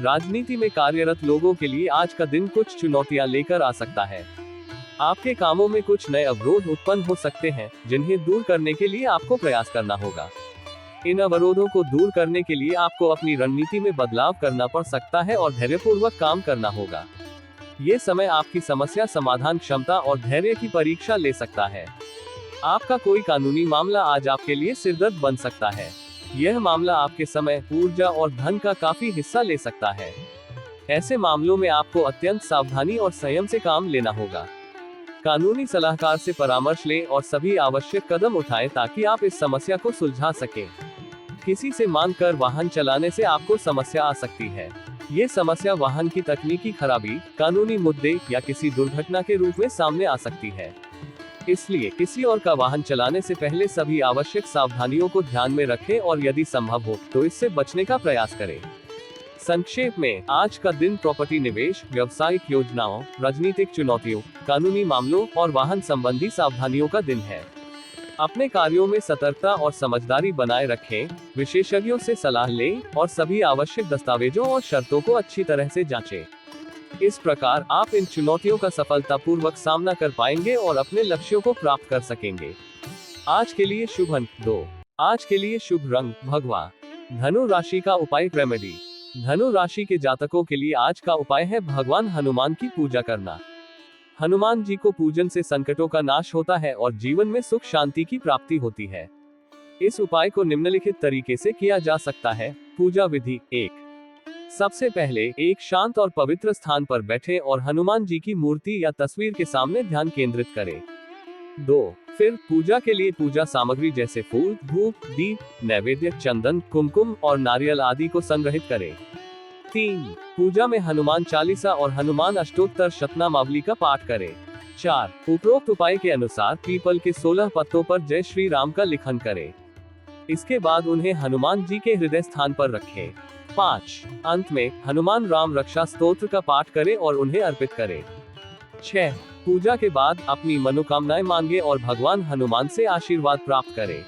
राजनीति में कार्यरत लोगों के लिए आज का दिन कुछ चुनौतियां लेकर आ सकता है। आपके कामों में कुछ नए अवरोध उत्पन्न हो सकते हैं, जिन्हें दूर करने के लिए आपको प्रयास करना होगा। इन अवरोधों को दूर करने के लिए आपको अपनी रणनीति में बदलाव करना पड़ सकता है और धैर्यपूर्वक काम करना होगा। ये समय आपकी समस्या समाधान क्षमता और धैर्य की परीक्षा ले सकता है। आपका कोई कानूनी मामला आज आपके लिए सिरदर्द बन सकता है। यह मामला आपके समय, ऊर्जा और धन का काफी हिस्सा ले सकता है। ऐसे मामलों में आपको अत्यंत सावधानी और संयम से काम लेना होगा। कानूनी सलाहकार से परामर्श लें और सभी आवश्यक कदम उठाएं ताकि आप इस समस्या को सुलझा सकें। किसी से मांग कर वाहन चलाने से आपको समस्या आ सकती है। ये समस्या वाहन की तकनीकी खराबी, कानूनी मुद्दे या किसी दुर्घटना के रूप में सामने आ सकती है। इसलिए किसी और का वाहन चलाने से पहले सभी आवश्यक सावधानियों को ध्यान में रखें और यदि संभव हो तो इससे बचने का प्रयास करें। संक्षेप में, आज का दिन प्रॉपर्टी निवेश, व्यावसायिक योजनाओं, राजनीतिक चुनौतियों, कानूनी मामलों और वाहन संबंधी सावधानियों का दिन है। अपने कार्यों में सतर्कता और समझदारी बनाए रखें, विशेषज्ञों से सलाह लें और सभी आवश्यक दस्तावेजों और शर्तों को अच्छी तरह से जांचें। इस प्रकार आप इन चुनौतियों का सफलतापूर्वक सामना कर पाएंगे और अपने लक्ष्यों को प्राप्त कर सकेंगे। आज के लिए शुभ अंक 2। आज के लिए शुभ रंग भगवा। धनु राशि का उपाय रेमेडी। धनु राशि के जातकों के लिए आज का उपाय है भगवान हनुमान की पूजा करना। हनुमान जी को पूजन से संकटों का नाश होता है और जीवन में सुख शांति की प्राप्ति होती है। इस उपाय को निम्नलिखित तरीके से किया जा सकता है। पूजा विधि 1। सबसे पहले एक शांत और पवित्र स्थान पर बैठे और हनुमान जी की मूर्ति या तस्वीर के सामने ध्यान केंद्रित करें। 2। फिर पूजा के लिए पूजा सामग्री जैसे फूल, धूप, दीप, नैवेद्य, चंदन, कुमकुम और नारियल आदि को संग्रहित करें। 3। पूजा में हनुमान चालीसा और हनुमान अष्टोत्तर शतनामावली का पाठ करें। 4। उपरोक्त उपाय के अनुसार पीपल के 16 पत्तों पर जय श्री राम का लिखन करें। इसके बाद उन्हें हनुमान जी के हृदय स्थान पर रखें। 5। अंत में हनुमान राम रक्षा स्तोत्र का पाठ करें और उन्हें अर्पित करें। 6। पूजा के बाद अपनी मनोकामनाएं मांगे और भगवान हनुमान से आशीर्वाद प्राप्त करें।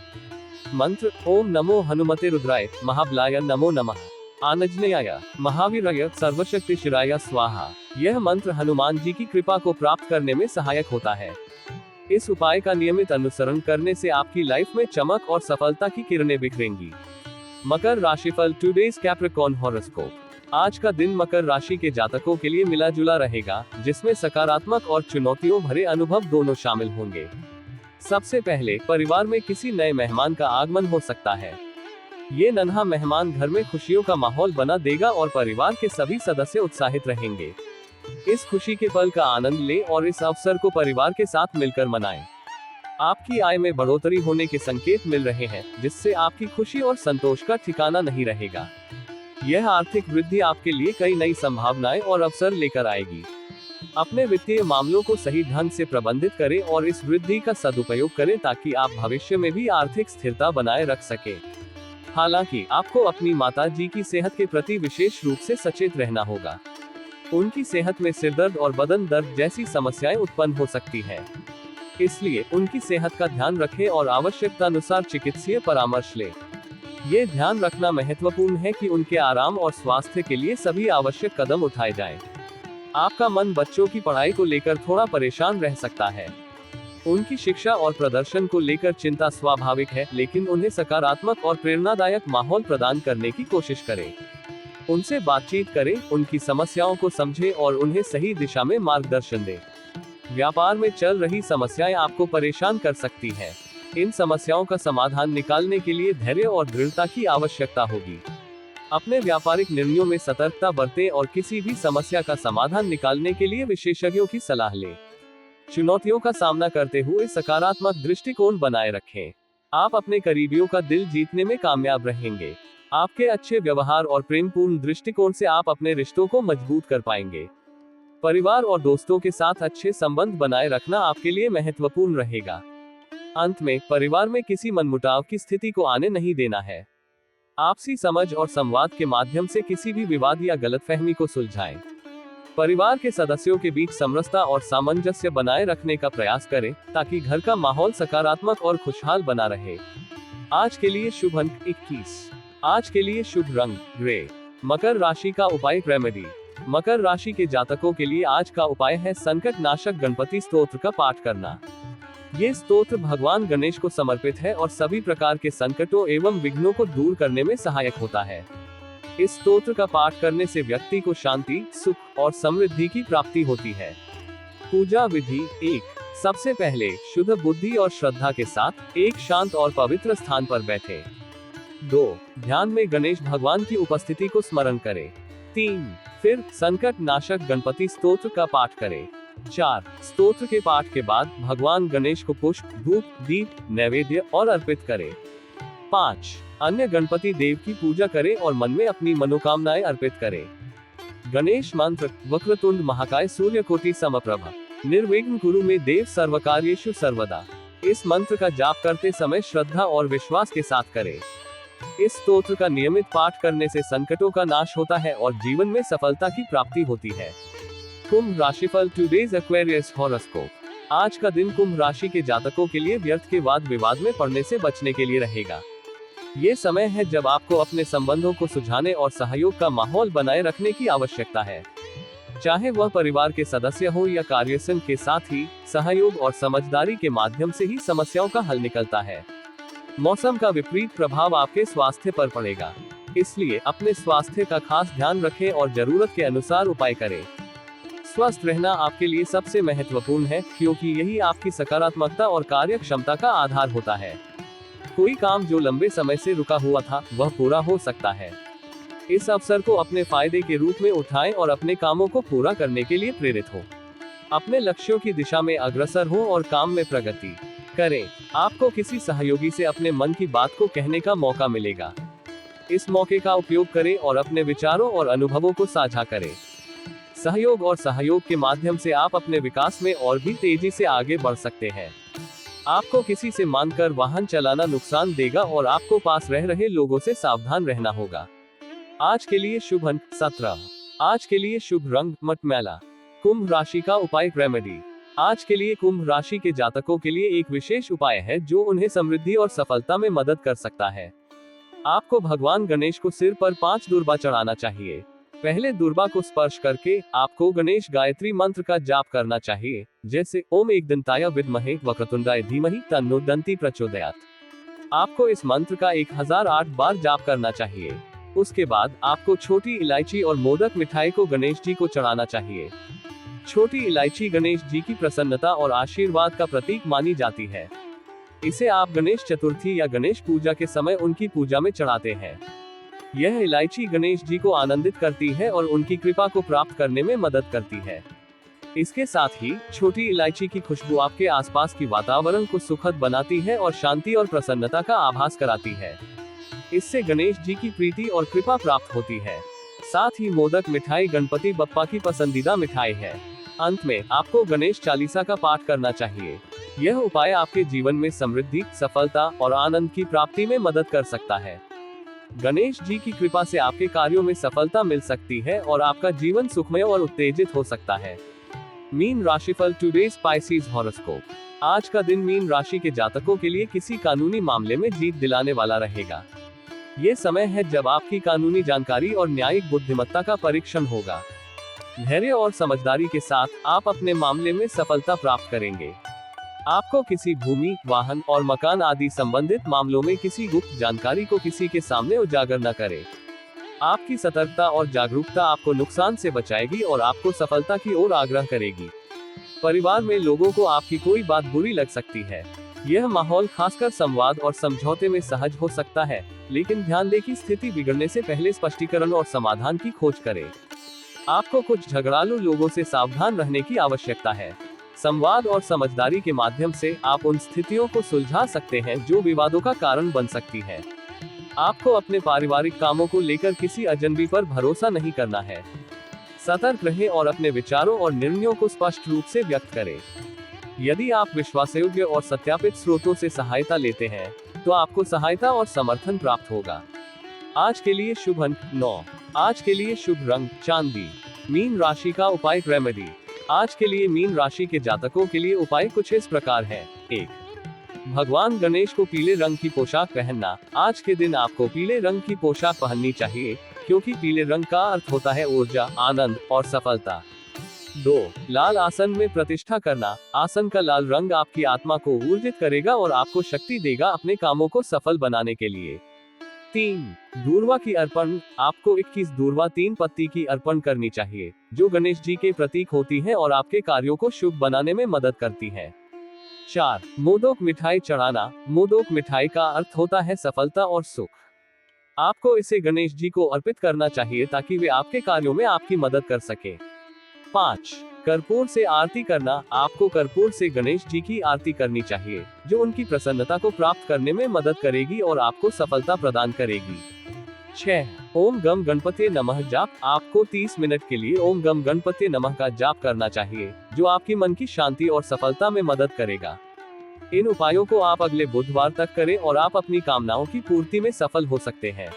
मंत्र: ओम नमो हनुमते रुद्राय महाबलाय नमो नमः, आंजनेयाय महावीराय सर्वशक्तिशिराय स्वाहा। यह मंत्र हनुमान जी की कृपा को प्राप्त करने में सहायक होता है। इस उपाय का नियमित अनुसरण करने से आपकी लाइफ में चमक और सफलता की किरणें बिखरेंगी। मकर राशिफल टुडेज कैप्रिकॉर्न हॉरोस्कोप। आज का दिन मकर राशि के जातकों के लिए मिला जुला रहेगा, जिसमें सकारात्मक और चुनौतियों भरे अनुभव दोनों शामिल होंगे। सबसे पहले परिवार में किसी नए मेहमान का आगमन हो सकता है। ये नन्हा मेहमान घर में खुशियों का माहौल बना देगा और परिवार के सभी सदस्य उत्साहित रहेंगे। इस खुशी के पल का आनंद लें और इस अवसर को परिवार के साथ मिलकर मनाएं। आपकी आय में बढ़ोतरी होने के संकेत मिल रहे हैं, जिससे आपकी खुशी और संतोष का ठिकाना नहीं रहेगा। यह आर्थिक वृद्धि आपके लिए कई नई संभावनाएं और अवसर लेकर आएगी। अपने वित्तीय मामलों को सही ढंग से प्रबंधित करें और इस वृद्धि का सदुपयोग करें ताकि आप भविष्य में भी आर्थिक स्थिरता बनाए रख सकें। हालांकि आपको अपनी माता जी की सेहत के प्रति विशेष रूप से सचेत रहना होगा। उनकी सेहत में सिरदर्द और बदन दर्द जैसी समस्याएं उत्पन्न हो सकती है, इसलिए उनकी सेहत का ध्यान रखें और आवश्यकता अनुसार चिकित्सीय परामर्श लें। ये ध्यान रखना महत्वपूर्ण है कि उनके आराम और स्वास्थ्य के लिए सभी आवश्यक कदम उठाए जाएं। आपका मन बच्चों की पढ़ाई को लेकर थोड़ा परेशान रह सकता है। उनकी शिक्षा और प्रदर्शन को लेकर चिंता स्वाभाविक है, लेकिन उन्हें सकारात्मक और प्रेरणादायक माहौल प्रदान करने की कोशिश करें। उनसे बातचीत करें, उनकी समस्याओं को समझें और उन्हें सही दिशा में मार्गदर्शन दें। व्यापार में चल रही समस्याएं आपको परेशान कर सकती हैं। इन समस्याओं का समाधान निकालने के लिए धैर्य और दृढ़ता की आवश्यकता होगी। अपने व्यापारिक निर्णयों में सतर्कता बरतें और किसी भी समस्या का समाधान निकालने के लिए विशेषज्ञों की सलाह लें। चुनौतियों का सामना करते हुए सकारात्मक दृष्टिकोण बनाए रखें। आप अपने करीबियों का दिल जीतने में कामयाब रहेंगे। आपके अच्छे व्यवहार और प्रेमपूर्ण दृष्टिकोण से आप अपने रिश्तों को मजबूत कर पाएंगे। परिवार और दोस्तों के साथ अच्छे संबंध बनाए रखना आपके लिए महत्वपूर्ण रहेगा। अंत में परिवार में किसी मनमुटाव की स्थिति को आने नहीं देना है। आपसी समझ और संवाद के माध्यम से किसी भी विवाद या गलतफहमी को सुलझाएं। परिवार के सदस्यों के बीच समरसता और सामंजस्य बनाए रखने का प्रयास करें ताकि घर का माहौल सकारात्मक और खुशहाल बना रहे। आज के लिए शुभ अंक 21। आज के लिए शुभ रंग ग्रे। मकर राशि का उपाय रेमेडी। मकर राशि के जातकों के लिए आज का उपाय है संकट नाशक गणपति स्तोत्र का पाठ करना। ये स्तोत्र भगवान गणेश को समर्पित है और सभी प्रकार के संकटों एवं विघ्नों को दूर करने में सहायक होता है। इस स्तोत्र का पाठ करने से व्यक्ति को शांति, सुख और समृद्धि की प्राप्ति होती है। पूजा विधि 1। सबसे पहले शुद्ध बुद्धि और श्रद्धा के साथ एक शांत और पवित्र स्थान पर बैठे। 2. ध्यान में गणेश भगवान की उपस्थिति को स्मरण करें। 3. फिर संकट नाशक गणपति स्तोत्र का पाठ करें। 4. स्तोत्र के पाठ के बाद भगवान गणेश को पुष्प, धूप, दीप, नैवेद्य और अर्पित करें। 5. अन्य गणपति देव की पूजा करें और मन में अपनी मनोकामनाएं अर्पित करें। गणेश मंत्र: वक्रतुंड महाकाय सूर्यकोटि समप्रभ निर्विघ्न कुरु मे देव सर्वकार्येषु सर्वदा। इस मंत्र का जाप करते समय श्रद्धा और विश्वास के साथ करें। इस स्तोत्र का नियमित पाठ करने से संकटों का नाश होता है और जीवन में सफलता की प्राप्ति होती है। कुंभ राशिफल टुडेज एक्वेरियस हॉरोस्कोप। आज का दिन कुंभ राशि के जातकों के लिए व्यर्थ के वाद विवाद में पड़ने से बचने के लिए रहेगा। ये समय है जब आपको अपने संबंधों को सुलझाने और सहयोग का माहौल बनाए रखने की आवश्यकता है। चाहे वह परिवार के सदस्य हो या कार्यस्थल के साथ ही सहयोग और समझदारी के माध्यम से ही समस्याओं का हल निकलता है। मौसम का विपरीत प्रभाव आपके स्वास्थ्य पर पड़ेगा, इसलिए अपने स्वास्थ्य का खास ध्यान रखें और जरूरत के अनुसार उपाय करें। स्वस्थ रहना आपके लिए सबसे महत्वपूर्ण है, क्योंकि यही आपकी सकारात्मकता और कार्य क्षमता का आधार होता है। कोई काम जो लंबे समय से रुका हुआ था, वह पूरा हो सकता है। इस अवसर को अपने फायदे के रूप में उठाएं और अपने कामों को पूरा करने के लिए प्रेरित हो। अपने लक्ष्यों की दिशा में अग्रसर हो और काम में प्रगति करें। आपको किसी सहयोगी से अपने मन की बात को कहने का मौका मिलेगा। इस मौके का उपयोग करें और अपने विचारों और अनुभवों को साझा करें। सहयोग और सहयोग के माध्यम से आप अपने विकास में और भी तेजी से आगे बढ़ सकते हैं। आपको किसी से मांगकर वाहन चलाना नुकसान देगा और आपको पास रह रहे लोगों से सावधान रहना होगा। आज के लिए शुभ अंक 17। आज के लिए शुभ रंग मटमैला। कुंभ राशि का उपाय रेमेडी। आज के लिए कुंभ राशि के जातकों के लिए एक विशेष उपाय है जो उन्हें समृद्धि और सफलता में मदद कर सकता है। आपको भगवान गणेश को सिर पर 5 दूर्बा चढ़ाना चाहिए। पहले दूर्बा को स्पर्श करके आपको गणेश गायत्री मंत्र का जाप करना चाहिए, जैसे ओम एकदंताय विद्महे वक्रतुंडाय धीमहि तन्नो दंती प्रचोदयात्। आपको इस मंत्र का 1008 बार जाप करना चाहिए। उसके बाद आपको छोटी इलायची और मोदक मिठाई को गणेश जी को चढ़ाना चाहिए। छोटी इलायची गणेश जी की प्रसन्नता और आशीर्वाद का प्रतीक मानी जाती है। इसे आप गणेश चतुर्थी या गणेश पूजा के समय उनकी पूजा में चढ़ाते हैं। यह इलायची गणेश जी को आनंदित करती है और उनकी कृपा को प्राप्त करने में मदद करती है। इसके साथ ही छोटी इलायची की खुशबू आपके आसपास की वातावरण को सुखद बनाती है और शांति और प्रसन्नता का आभास कराती है। इससे गणेश जी की प्रीति और कृपा प्राप्त होती है। साथ ही मोदक मिठाई गणपति बप्पा की पसंदीदा मिठाई है। अंत में आपको गणेश चालीसा का पाठ करना चाहिए। यह उपाय आपके जीवन में समृद्धि, सफलता और आनंद की प्राप्ति में मदद कर सकता है। गणेश जी की कृपा से आपके कार्यों में सफलता मिल सकती है और आपका जीवन सुखमय और उत्तेजित हो सकता है। मीन राशिफल टुडेज स्पाइसीज हॉरोस्कोप। आज का दिन मीन राशि के जातकों के लिए किसी कानूनी मामले में जीत दिलाने वाला रहेगा। ये समय है जब आपकी कानूनी जानकारी और न्यायिक बुद्धिमत्ता का परीक्षण होगा। धैर्य और समझदारी के साथ आप अपने मामले में सफलता प्राप्त करेंगे। आपको किसी भूमि, वाहन और मकान आदि संबंधित मामलों में किसी गुप्त जानकारी को किसी के सामने उजागर न करें। आपकी सतर्कता और जागरूकता आपको नुकसान से बचाएगी और आपको सफलता की ओर आग्रह करेगी। परिवार में लोगों को आपकी कोई बात बुरी लग सकती है। यह माहौल खासकर संवाद और समझौते में सहज हो सकता है, लेकिन ध्यान दें कि स्थिति बिगड़ने से पहले स्पष्टीकरण और समाधान की खोज करें। आपको कुछ झगड़ालू लोगों से सावधान रहने की आवश्यकता है। संवाद और समझदारी के माध्यम से आप उन स्थितियों को सुलझा सकते हैं जो विवादों का कारण बन सकती है। आपको अपने पारिवारिक कामों को लेकर किसी अजनबी पर भरोसा नहीं करना है। सतर्क रहें और अपने विचारों और निर्णयों को स्पष्ट रूप से व्यक्त करें। यदि आप विश्वासयोग्य और सत्यापित स्रोतों से सहायता लेते हैं, तो आपको सहायता और समर्थन प्राप्त होगा। आज के लिए शुभ अंक 9। आज के लिए शुभ रंग चांदी। मीन राशि का उपाय रेमेडी। आज के लिए मीन राशि के जातकों के लिए उपाय कुछ इस प्रकार है। 1. भगवान गणेश को पीले रंग की पोशाक पहनना। आज के दिन आपको पीले रंग की पोशाक पहननी चाहिए, क्योंकि पीले रंग का अर्थ होता है ऊर्जा, आनंद और सफलता। 2. लाल आसन में प्रतिष्ठा करना। आसन का लाल रंग आपकी आत्मा को ऊर्जित करेगा और आपको शक्ति देगा अपने कामों को सफल बनाने के लिए। 3. दूर्वा की अर्पण। आपको 21 दूर्वा 3 पत्ती की अर्पण करनी चाहिए, जो गणेश जी के प्रतीक होती है और आपके कार्यों को शुभ बनाने में मदद करती है। 4. मोदक मिठाई चढ़ाना। मोदक मिठाई का अर्थ होता है सफलता और सुख। आपको इसे गणेश जी को अर्पित करना चाहिए ताकि वे आपके कार्यों में आपकी मदद कर सके। 5. कर्पूर से आरती करना। आपको कर्पूर से गणेश जी की आरती करनी चाहिए, जो उनकी प्रसन्नता को प्राप्त करने में मदद करेगी और आपको सफलता प्रदान करेगी। 6. ओम गम गणपते नमः जाप। आपको 30 मिनट के लिए ओम गम गणपते नमः का जाप करना चाहिए, जो आपकी मन की शांति और सफलता में मदद करेगा। इन उपायों को आप अगले बुधवार तक करें और आप अपनी कामनाओं की पूर्ति में सफल हो सकते हैं।